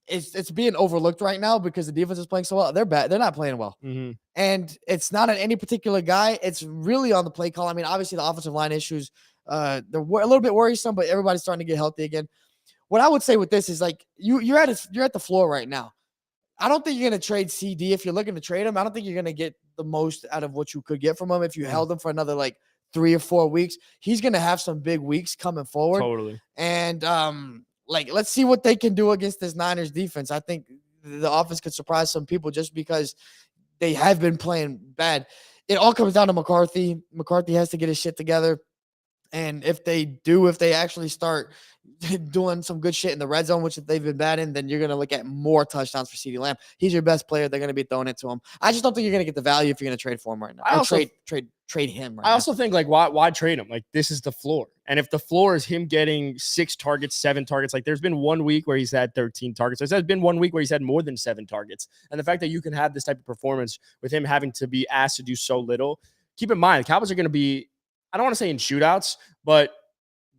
it's being overlooked right now because the defense is playing so well. They're bad. They're not playing well. Mm-hmm. And it's not on any particular guy. It's really on the play call. Obviously, the offensive line issues, they're a little bit worrisome, but everybody's starting to get healthy again. What I would say with this is like you're at the floor right now. I don't think you're going to trade CD if you're looking to trade him. I don't think you're going to get the most out of what you could get from him if you held him for another like 3 or 4 weeks. He's going to have some big weeks coming forward. Totally. And let's see what they can do against this Niners defense. I think the offense could surprise some people just because they have been playing bad. It all comes down to McCarthy. McCarthy has to get his shit together. And if they actually start doing some good shit in the red zone, which they've been bad in, then you're going to look at more touchdowns for CeeDee Lamb. He's your best player. They're going to be throwing it to him. I just don't think you're going to get the value if you're going to trade for him right now. Trade him right now. I also think like why trade him? Like this is the floor. And if the floor is him getting 6 targets, 7 targets, like there's been 1 week where he's had 13 targets. There's been 1 week where he's had more than 7 targets. And the fact that you can have this type of performance with him having to be asked to do so little, keep in mind, the Cowboys are going to be, I don't want to say in shootouts, but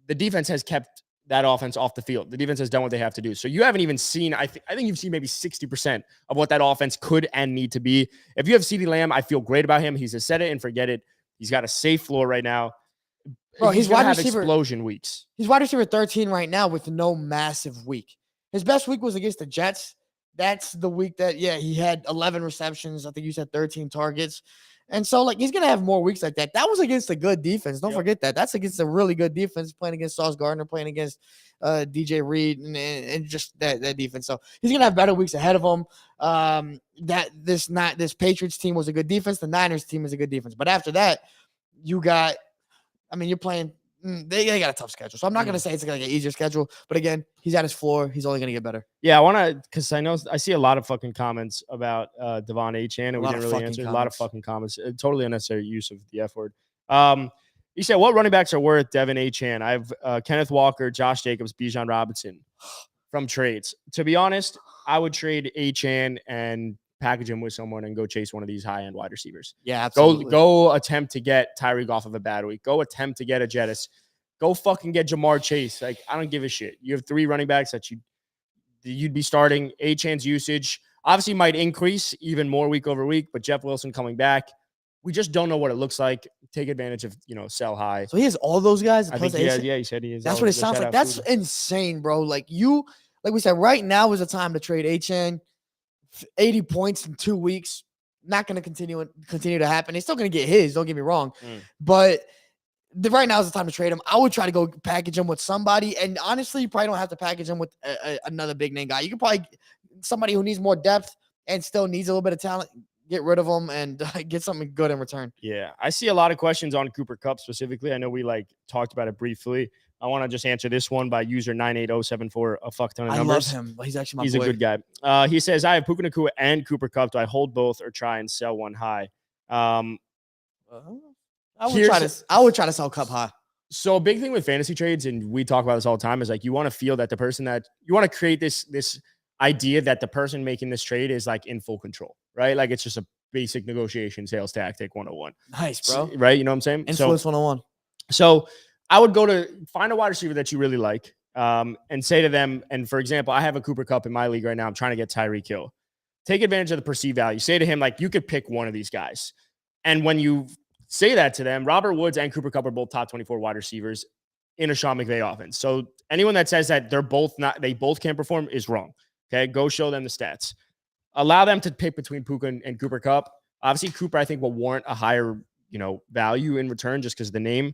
the defense has kept that offense off the field. The defense has done what they have to do. So you haven't even seen, I think you've seen maybe 60% of what that offense could and need to be. If you have CeeDee Lamb, I feel great about him. He's a set it and forget it. He's got a safe floor right now. Bro, he's wide receiver explosion weeks. He's wide receiver 13 right now with no massive week. His best week was against the Jets. That's the week that, he had 11 receptions. I think you said 13 targets. And so, like, he's going to have more weeks like that. That was against a good defense. Don't forget that. That's against a really good defense, playing against Sauce Gardner, playing against DJ Reed, and just that defense. So he's going to have better weeks ahead of him. This Patriots team was a good defense. The Niners team is a good defense. But after that, you're playing – they got a tough schedule. So I'm not going to say it's like an easier schedule. But, again, he's at his floor. He's only going to get better. Yeah, I want to – because I see a lot of fucking comments about Devon Achane, and we didn't really answer. A lot of fucking comments. Totally unnecessary use of the F word. You said, what running backs are worth Devon Achane? I have Kenneth Walker, Josh Jacobs, Bijan Robinson. from trades. To be honest, I would trade Achane and package him with someone and go chase one of these high-end wide receivers. Yeah, absolutely. Go attempt to get Tyreek off of a bad week. Go attempt to get a Jettis. Go fucking get Jamar Chase. Like, I don't give a shit. You have 3 running backs that you'd be starting. Achane's usage obviously might increase even more week over week, but Jeff Wilson coming back, we just don't know what it looks like. Take advantage of, sell high. So he has all those guys. I think he said he is. That's what it sounds like. That's insane, bro. Like we said, right now is the time to trade Achane. 80 points in 2 weeks. Not going to continue to happen. He's still going to get his. Don't get me wrong, but right now is the time to trade him. I would try to go package him with somebody, and honestly, you probably don't have to package him with another big name guy. You could probably somebody who needs more depth and still needs a little bit of talent. Get rid of him and get something good in return. Yeah, I see a lot of questions on Cooper Kupp specifically. I know we talked about it briefly. I want to just answer this one by user 98074, a fuck ton of numbers. I love him. He's actually my boy. He's a good guy. He says, I have Puka Nacua and Cooper Kupp. Do I hold both or try and sell one high? I would try to sell Kupp high. So a big thing with fantasy trades, and we talk about this all the time, is like you want to feel that the person that you want to create this idea that the person making this trade is like in full control, right? Like it's just a basic negotiation sales tactic 101. Nice, bro. Right? You know what I'm saying? Influence 101. So I would go to find a wide receiver that you really like and say to them, and for example, I have a Cooper Kupp in my league right now. I'm trying to get Tyreek Hill. Take advantage of the perceived value. Say to him, like, you could pick one of these guys. And when you say that to them, Robert Woods and Cooper Kupp are both top 24 wide receivers in a Sean McVay offense. So anyone that says that they both can't perform is wrong. Okay, go show them the stats. Allow them to pick between Puka and Cooper Kupp. Obviously, Cooper, I think, will warrant a higher, value in return just because of the name.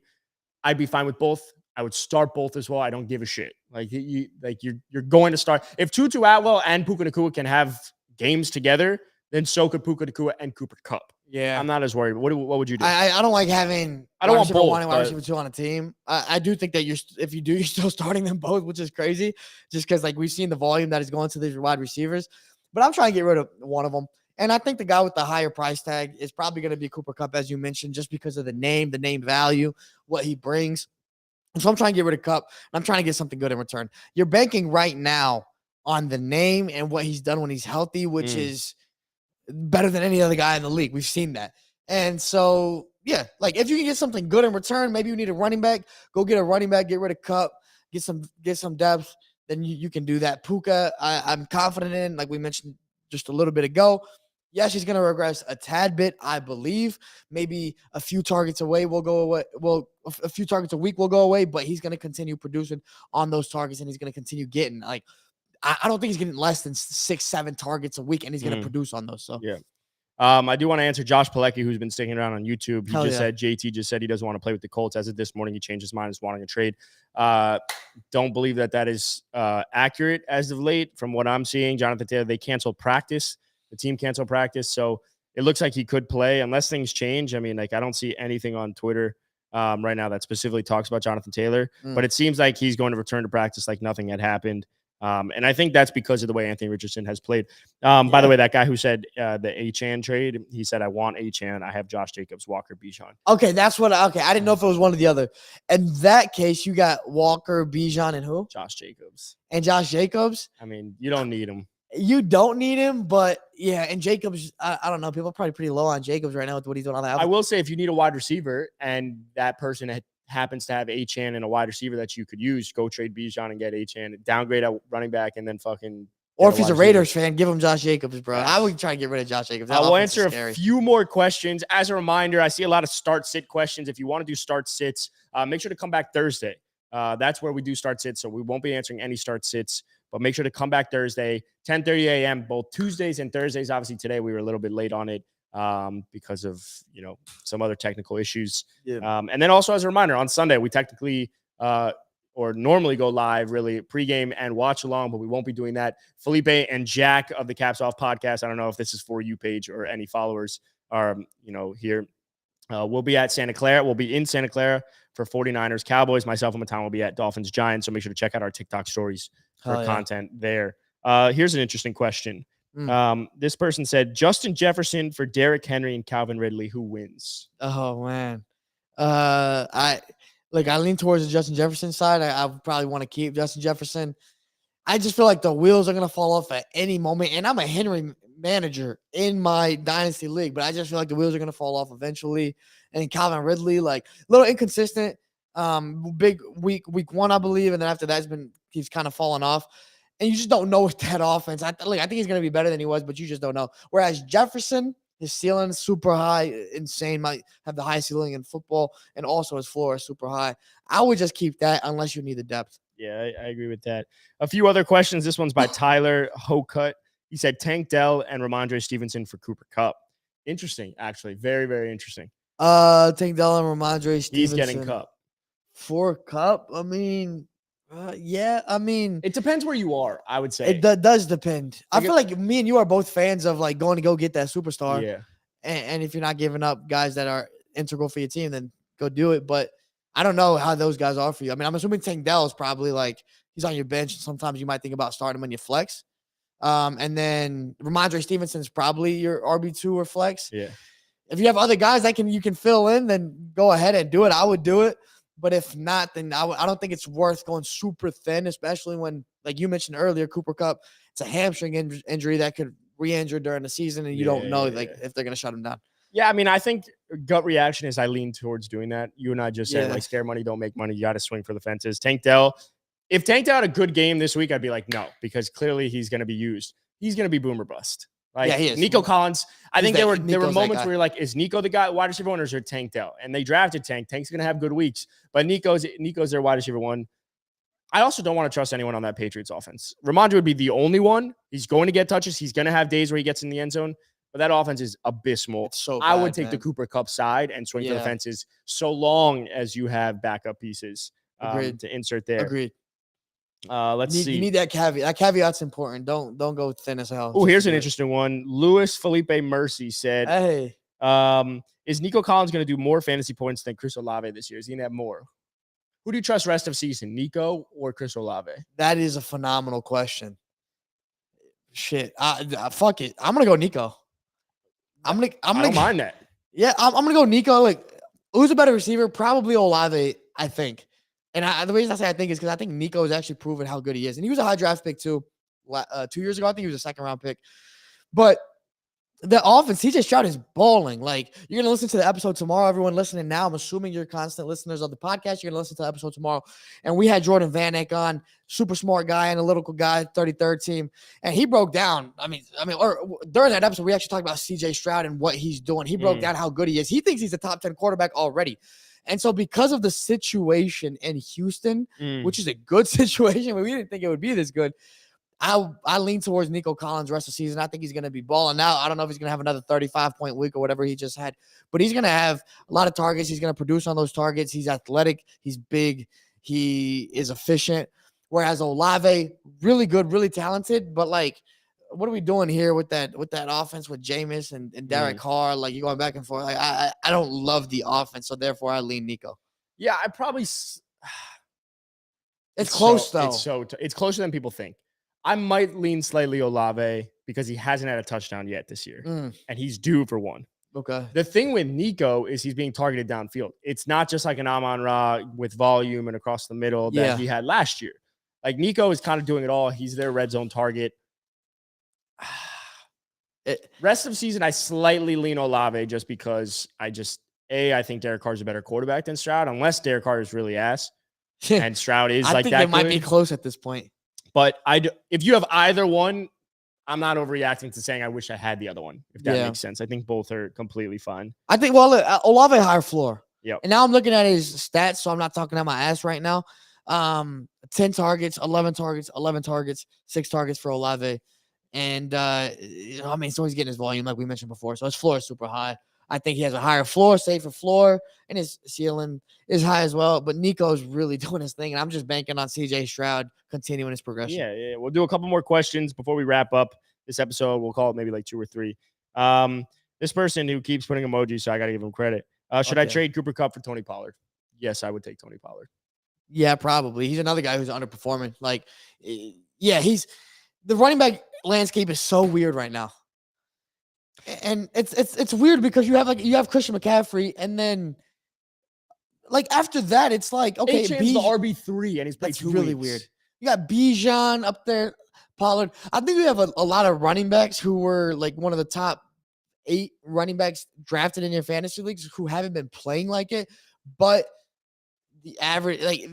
I'd be fine with both. I would start both as well. I don't give a shit. Like you're going to start. If Tutu Atwell and Puka Nacua can have games together, then so could Puka Nacua and Cooper Kupp. Yeah, I'm not as worried. What would you do? I don't like having. I don't want both. Wide receiver 2 on a team. I do think that if you do, you're still starting them both, which is crazy. Just because we've seen the volume that is going to these wide receivers. But I'm trying to get rid of one of them. And I think the guy with the higher price tag is probably going to be Cooper Kupp, as you mentioned, just because of the name value, what he brings. And so I'm trying to get rid of Kupp, and I'm trying to get something good in return. You're banking right now on the name and what he's done when he's healthy, which is better than any other guy in the league. We've seen that. And so, yeah, if you can get something good in return, maybe you need a running back, go get a running back, get rid of Kupp, get some depth, then you can do that. Puka, I'm confident in, like we mentioned just a little bit ago. Yes, he's going to regress a tad bit, I believe. Maybe a few targets away will go away. Well, a few targets a week will go away, but he's going to continue producing on those targets, and he's going to continue getting I don't think he's getting less than 6-7 targets a week, and he's going to produce on those. So yeah. I do want to answer Josh Pilecki, who's been sticking around on YouTube. He said JT just said he doesn't want to play with the Colts. As of this morning, he changed his mind, is wanting a trade. Don't believe that is accurate as of late. From what I'm seeing, Jonathan Taylor, they canceled practice. The team canceled practice, so it looks like he could play unless things change. I mean, I don't see anything on Twitter right now that specifically talks about Jonathan Taylor, but it seems like he's going to return to practice like nothing had happened. And I think that's because of the way Anthony Richardson has played. By the way, that guy who said the Achane trade, he said, I want Achane. I have Josh Jacobs, Walker, Bijan. Okay, I didn't know if it was one or the other. In that case, you got Walker, Bijan, and who? Josh Jacobs. And Josh Jacobs? I mean, you don't need him. You don't need him, but yeah, and Jacobs, I don't know. People are probably pretty low on Jacobs right now with what he's doing on the album. I will say if you need a wide receiver and that person happens to have Achane and a wide receiver that you could use, go trade Bijan and get Achane, downgrade a running back, and then fucking. Or if he's a Raiders fan, give him Josh Jacobs, bro. I would try to get rid of Josh Jacobs. I will answer a few more questions. As a reminder, I see a lot of start-sit questions. If you want to do start-sits, make sure to come back Thursday. That's where we do start-sits, so we won't be answering any start-sits. But make sure to come back Thursday, 10:30 a.m., both Tuesdays and Thursdays. Obviously, today we were a little bit late on it because of, some other technical issues. Yeah. And then also as a reminder, on Sunday, we technically or normally go live really pregame and watch along, but we won't be doing that. Felipe and Jack of the Caps Off podcast. I don't know if this is for you page or any followers are, here. We'll be at Santa Clara. We'll be in Santa Clara for 49ers Cowboys. Myself and Matan will be at Dolphins Giants. So make sure to check out our TikTok stories for content there. Here's an interesting question. This person said, Justin Jefferson for Derrick Henry and Calvin Ridley. Who wins? Oh, man. I lean towards the Justin Jefferson side. I would probably want to keep Justin Jefferson. I just feel like the wheels are gonna fall off at any moment. And I'm a Henry manager in my dynasty league, but I just feel like the wheels are gonna fall off eventually. And Calvin Ridley, like a little inconsistent. Big week 1, I believe, and then after that, he's kind of fallen off. And you just don't know with that offense. I think he's gonna be better than he was, but you just don't know. Whereas Jefferson, his ceiling is super high, insane. Might have the highest ceiling in football, and also his floor is super high. I would just keep that unless you need the depth. Yeah, I agree with that. A few other questions. This one's by Tyler Hokut. He said Tank Dell and Ramondre Stevenson for Cooper Kupp. Interesting, actually. Very, very interesting. Tank Dell and Ramondre Stevenson. He's getting Kupp. For Kupp, I mean, yeah, I mean, it depends where you are, I would say. It does depend. I feel like me and you are both fans of like going to go get that superstar. Yeah. And if you're not giving up guys that are integral for your team, then go do it. But I don't know how those guys are for you. I mean, I'm assuming Tank Dell is probably like he's on your bench. Sometimes you might think about starting him on your flex. And then Ramondre Stevenson is probably your RB2 or flex. Yeah. If you have other guys that you can fill in, then go ahead and do it. I would do it. But if not, then I don't think it's worth going super thin, especially when, like you mentioned earlier, Cooper Kupp, it's a hamstring injury that could re-injure during the season, and you don't know if they're going to shut him down. Yeah, I mean, I think gut reaction is I lean towards doing that. You and I just said, like, scare money, don't make money. You got to swing for the fences. Tank Dell, if Tank Dell had a good game this week, I'd be like, no, because clearly he's going to be used. He's going to be boomer bust. Like, he is. Nico Collins, I think there were moments where you're like, is Nico the guy, wide receiver one, or is it Tank Dell? And they drafted Tank. Tank's going to have good weeks, but Nico's their wide receiver one. I also don't want to trust anyone on that Patriots offense. Ramondre would be the only one. He's going to get touches. He's going to have days where he gets in the end zone, but that offense is abysmal. So I would take the Cooper Kupp side and swing for the fences so long as you have backup pieces to insert there. Agreed. Let's see. You need that caveat. That caveat's important. Don't go thin as hell. Oh, here's an interesting one. Louis Felipe Mercy said, "Hey, is Nico Collins going to do more fantasy points than Chris Olave this year? Is he going to have more? Who do you trust rest of season, Nico or Chris Olave?" That is a phenomenal question. Shit, fuck it. I'm gonna go Nico. I don't mind that. Yeah, I'm gonna go Nico. Like, who's a better receiver? Probably Olave, I think. And the reason I say I think is because I think Nico has actually proven how good he is. And he was a high draft pick too. 2 years ago, I think he was a 2nd round pick. But the offense, CJ Stroud is balling. Like, you're going to listen to the episode tomorrow. Everyone listening now, I'm assuming you're constant listeners of the podcast. You're going to listen to the episode tomorrow. And we had Jordan Van Eyck on, super smart guy, analytical guy, 33rd team. And he broke down. Or during that episode, we actually talked about CJ Stroud and what he's doing. He broke down how good he is. He thinks he's a top 10 quarterback already. And so because of the situation in Houston, which is a good situation, but we didn't think it would be this good, I lean towards Nico Collins rest of the season. I think he's going to be balling out. I don't know if he's going to have another 35-point week or whatever he just had, but he's going to have a lot of targets. He's going to produce on those targets. He's athletic. He's big. He is efficient. Whereas Olave, really good, really talented, but like, what are we doing here with that offense with Jameis and Derek Carr? Like, you're going back and forth. Like, I don't love the offense, so therefore I lean Nico. Yeah, I probably. It's close though. It's closer than people think. I might lean slightly Olave because he hasn't had a touchdown yet this year, and he's due for one. Okay. The thing with Nico is he's being targeted downfield. It's not just like an Amon-Ra with volume and across the middle that he had last year. Like, Nico is kind of doing it all. He's their red zone target. Rest of season, I slightly lean Olave just because I think Derek Carr is a better quarterback than Stroud, unless Derek Carr is really ass and Stroud is like that. I think they might be close at this point. But if you have either one, I'm not overreacting to saying I wish I had the other one, if that makes sense. I think both are completely fine. I think, Olave higher floor. Yep. And now I'm looking at his stats, so I'm not talking out my ass right now. 10 targets, 11 targets, 11 targets, 6 targets for Olave. And, so he's getting his volume like we mentioned before. So his floor is super high. I think he has a higher floor, safer floor, and his ceiling is high as well. But Nico's really doing his thing, and I'm just banking on CJ Stroud continuing his progression. Yeah. We'll do a couple more questions before we wrap up this episode. We'll call it maybe like 2 or 3. This person who keeps putting emojis, so I got to give him credit. Should I trade Cooper Kupp for Tony Pollard? Yes, I would take Tony Pollard. Yeah, probably. He's another guy who's underperforming. Like, the running back landscape is so weird right now. And it's weird because you have Christian McCaffrey, and then like after that, it's like, okay, the RB3 and he's played 2 really weeks. weird. You got Bijan up there, Pollard. I think we have a lot of running backs who were like one of the top 8 running backs drafted in your fantasy leagues who haven't been playing like it, but the average, like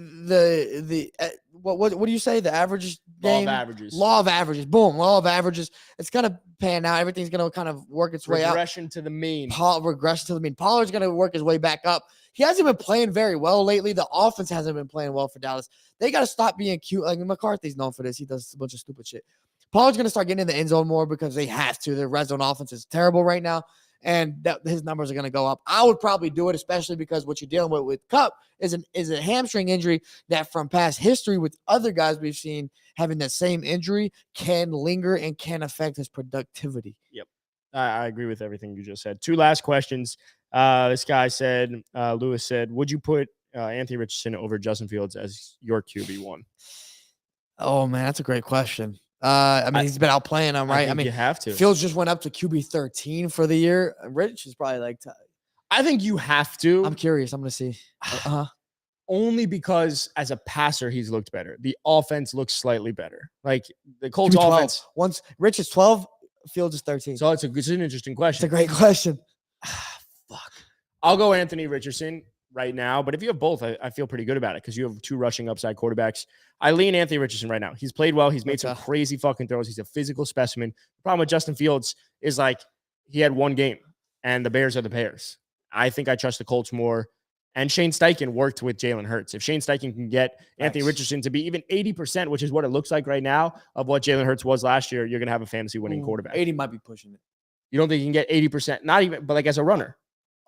what do you say? The average game? Law of averages. Boom. Law of averages. It's gonna pan out. Everything's gonna kind of work its way out. Regression to the mean. Regression to the mean. Pollard's gonna work his way back up. He hasn't been playing very well lately. The offense hasn't been playing well for Dallas. They got to stop being cute. Like McCarthy's known for this. He does a bunch of stupid shit. Pollard's gonna start getting in the end zone more because they have to. Their red zone offense is terrible right now, and his numbers are going to go up. I would probably do it, especially because what you're dealing with Cup is a hamstring injury that, from past history with other guys we've seen having that same injury, can linger and can affect his productivity. Yep, I agree with everything you just said. 2 last questions. This guy said, Lewis said, would you put Anthony Richardson over Justin Fields as your QB1? Oh man, that's a great question. He's been outplaying them, right? I mean, you have to. Fields just went up to QB 13 for the year. Rich is probably like, I think you have to. I'm curious. I'm going to see. Only because as a passer, he's looked better. The offense looks slightly better. Like the Colts offense. Once Rich is 12, Fields is 13. So it's an interesting question. It's a great question. Fuck. I'll go Anthony Richardson right now, but if you have both, I feel pretty good about it because you have 2 rushing upside quarterbacks. I lean Anthony Richardson right now. He's played well. He's made some crazy fucking throws. He's a physical specimen. The problem with Justin Fields is like he had 1 game, and the Bears are the Bears. I think I trust the Colts more. And Shane Steichen worked with Jalen Hurts. If Shane Steichen can get Anthony Richardson to be even 80%, which is what it looks like right now, of what Jalen Hurts was last year, you're going to have a fantasy winning quarterback. 80 might be pushing it. You don't think you can get 80%? Not even, but like as a runner.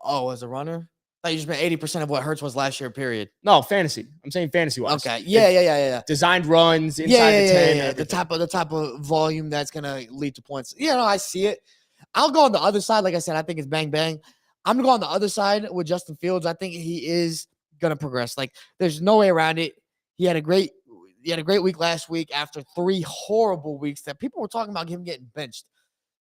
Oh, as a runner? I thought you just meant 80% of what Hurts was last year, period. No, fantasy. I'm saying fantasy-wise. Okay. Yeah. Designed runs inside the 10. Yeah. The type of volume that's going to lead to points. Yeah, no, I see it. I'll go on the other side. Like I said, I think it's bang, bang. I'm going to go on the other side with Justin Fields. I think he is going to progress. Like, there's no way around it. He had a great week last week after 3 horrible weeks that people were talking about him getting benched.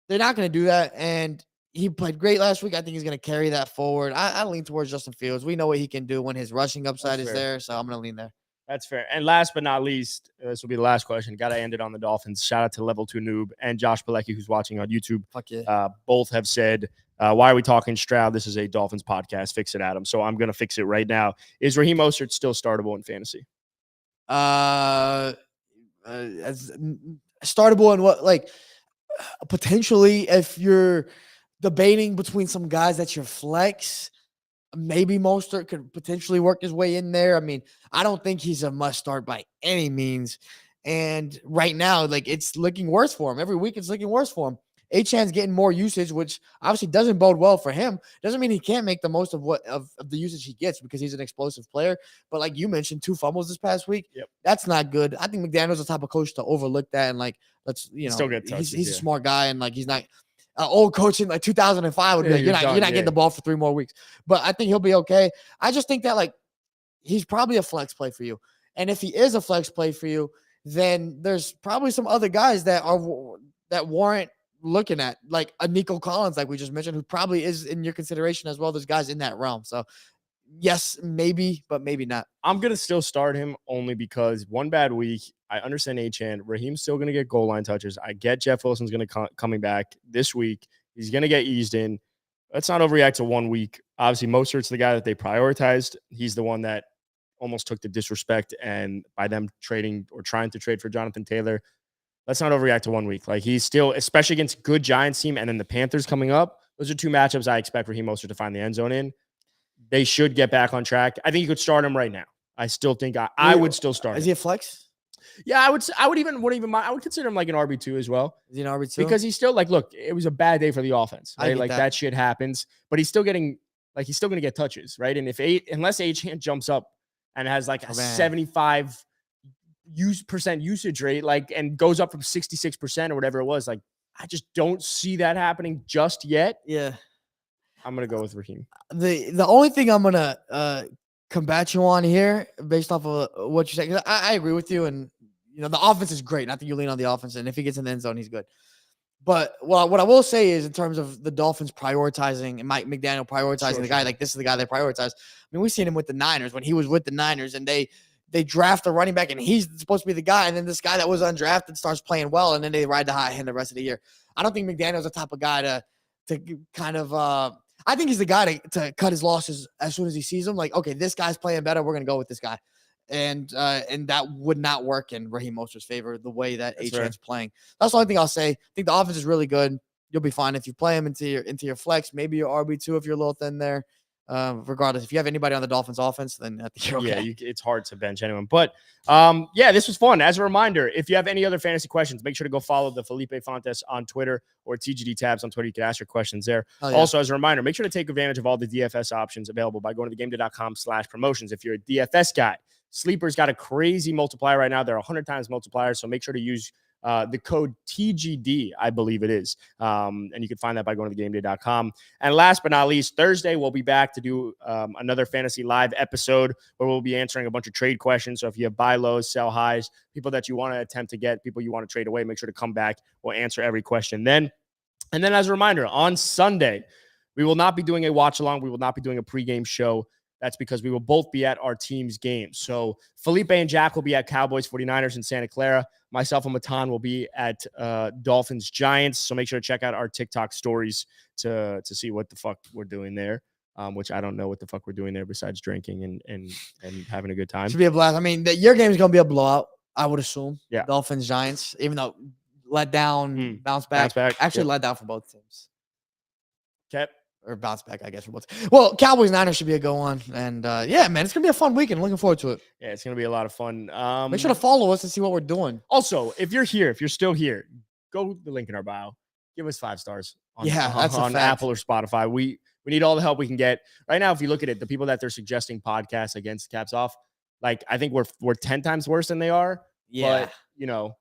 They're not going to do that, and he played great last week. I think he's going to carry that forward. I lean towards Justin Fields. We know what he can do when his rushing upside is there, so I'm going to lean there. That's fair. And last but not least, this will be the last question. Got to end it on the Dolphins. Shout out to Level 2 Noob and Josh Pilecki, who's watching on YouTube. Fuck yeah. Both have said, why are we talking Stroud? This is a Dolphins podcast. Fix it, Adam. So I'm going to fix it right now. Is Raheem Mostert still startable in fantasy? As startable in what, like, potentially if you're debating between some guys that your flex, maybe Mostert could potentially work his way in there. I mean, I don't think he's a must start by any means. And right now, like, it's looking worse for him. Every week it's looking worse for him. Achan's getting more usage, which obviously doesn't bode well for him. Doesn't mean he can't make the most of the usage he gets because he's an explosive player. But like you mentioned, 2 fumbles this past week. Yep. That's not good. I think McDaniel's the type of coach to overlook that and, like, still get touches, he's a smart guy, and like he's not old coach in like 2005 would be like, you're not getting the ball for 3 more weeks. But I think he'll be okay. I just think that, like, he's probably a flex play for you. And if he is a flex play for you, then there's probably some other guys that warrant looking at, like a Nico Collins, like we just mentioned, who probably is in your consideration as well. There's guys in that realm. So yes, maybe, but maybe not. I'm going to still start him only because 1 bad week. I understand Achan. Raheem's still going to get goal line touches. I get Jeff Wilson's going to coming back this week. He's going to get eased in. Let's not overreact to 1 week. Obviously, Mostert's the guy that they prioritized. He's the one that almost took the disrespect, and by them trading or trying to trade for Jonathan Taylor, let's not overreact to 1 week. Like, he's still, especially against good Giants team and then the Panthers coming up, those are 2 matchups I expect Raheem Mostert to find the end zone in. They should get back on track. I think you could start him right now. I still think I would still start him. Is he a flex? Yeah, I would consider him like an RB2 as well. Is he an RB2? Because he's still, like, look, it was a bad day for the offense, right? Like that shit happens, but he's still going to get touches, right? And unless Achan jumps up and has like a 75% usage rate, like, and goes up from 66% or whatever it was, like, I just don't see that happening just yet. Yeah. I'm going to go with Raheem. The only thing I'm going to combat you on here based off of what you said, because I agree with you, and the offense is great. I think you lean on the offense, and if he gets in the end zone, he's good. But what I will say is, in terms of the Dolphins prioritizing and Mike McDaniel prioritizing the guy, like, this is the guy they prioritize. I mean, we've seen him with the Niners when he was with the Niners, and they they draft a running back and he's supposed to be the guy, and then this guy that was undrafted starts playing well, and then they ride the hot hand the rest of the year. I don't think McDaniel's the type of guy to kind of I think he's the guy to cut his losses as soon as he sees them. Like, okay, this guy's playing better, we're gonna go with this guy. And that would not work in Raheem Mostert's favor the way that Achann's playing. That's the only thing I'll say. I think the offense is really good. You'll be fine if you play him into your flex, maybe your RB2 if you're a little thin there. Regardless, if you have anybody on the Dolphins offense, then I think you're okay. Yeah, it's hard to bench anyone. But this was fun. As a reminder, if you have any other fantasy questions, make sure to go follow the Felipe Fontes on Twitter or TGD Tabs on Twitter. You can ask your questions there. Oh, yeah. Also, as a reminder, make sure to take advantage of all the DFS options available by going to thegameday.com/promotions. If you're a DFS guy, Sleeper's got a crazy multiplier right now. They're 100 times multipliers, so make sure to use the code TGD, I believe it is. And you can find that by going to thegameday.com. And last but not least, Thursday, we'll be back to do another Fantasy Live episode where we'll be answering a bunch of trade questions. So if you have buy lows, sell highs, people that you want to attempt to get, people you want to trade away, make sure to come back. We'll answer every question then. And then as a reminder, on Sunday, we will not be doing a watch along. We will not be doing a pregame show. That's because we will both be at our team's games. So Felipe and Jack will be at Cowboys 49ers in Santa Clara. Myself and Matan will be at Dolphins Giants. So make sure to check out our TikTok stories to see what the fuck we're doing there. Which I don't know what the fuck we're doing there besides drinking and having a good time. Should be a blast. I mean, your game is going to be a blowout, I would assume. Yeah. Dolphins Giants, even though let down, bounce back. Actually, let down for both teams. Okay. Or bounce back, I guess, for both. Well, Cowboys Niners should be a go on. And yeah, man, it's gonna be a fun weekend. Looking forward to it. Yeah, it's gonna be a lot of fun. Make sure to follow us and see what we're doing. Also, if you're still here, go to the link in our bio. Give us 5 stars on Apple or Spotify. We need all the help we can get. Right now, if you look at it, the people that they're suggesting podcasts against Caps Off, like I think we're 10 times worse than they are. Yeah. But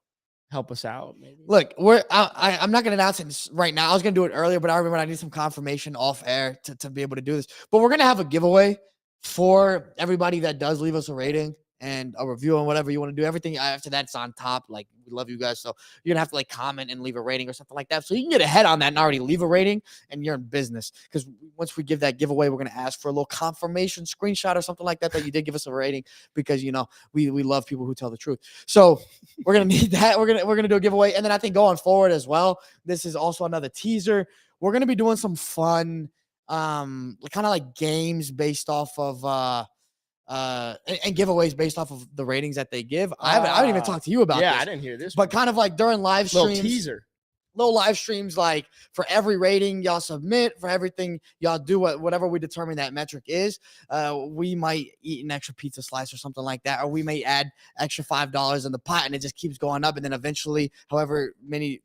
help us out, maybe. Look, I'm not going to announce it right now. I was going to do it earlier, but I remember I need some confirmation off air to be able to do this. But we're going to have a giveaway for everybody that does leave us a rating and a review and whatever you want to do. Everything after that's on top. Like, we love you guys. So you're going to have to comment and leave a rating or something like that. So you can get ahead on that and already leave a rating and you're in business. Because once we give that giveaway, we're going to ask for a little confirmation screenshot or something like that you did give us a rating, because, we love people who tell the truth. So we're going to need that. We're going to do a giveaway. And then I think going forward as well, this is also another teaser. We're going to be doing some fun, kind of like games based off of, and giveaways based off of the ratings that they give. I haven't even talked to you about this. Yeah, I didn't hear this. But kind of like during live streams. Little live streams, like for every rating y'all submit, for everything y'all do, whatever we determine that metric is, we might eat an extra pizza slice or something like that, or we may add extra $5 in the pot, and it just keeps going up, and then eventually, however many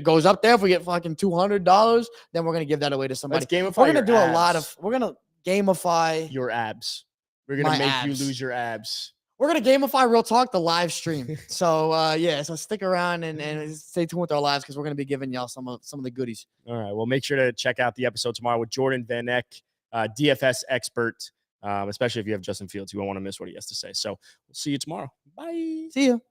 goes up there, if we get fucking $200, then we're gonna give that away to somebody. We're gonna do a lot of. We're gonna gamify your abs. We're going to make you lose your abs. We're going to gamify Real Talk, the live stream. So, so stick around and stay tuned with our lives, because we're going to be giving y'all some of the goodies. All right. Well, make sure to check out the episode tomorrow with Jordan Van Eck, DFS expert, especially if you have Justin Fields. You won't want to miss what he has to say. So we'll see you tomorrow. Bye. See you.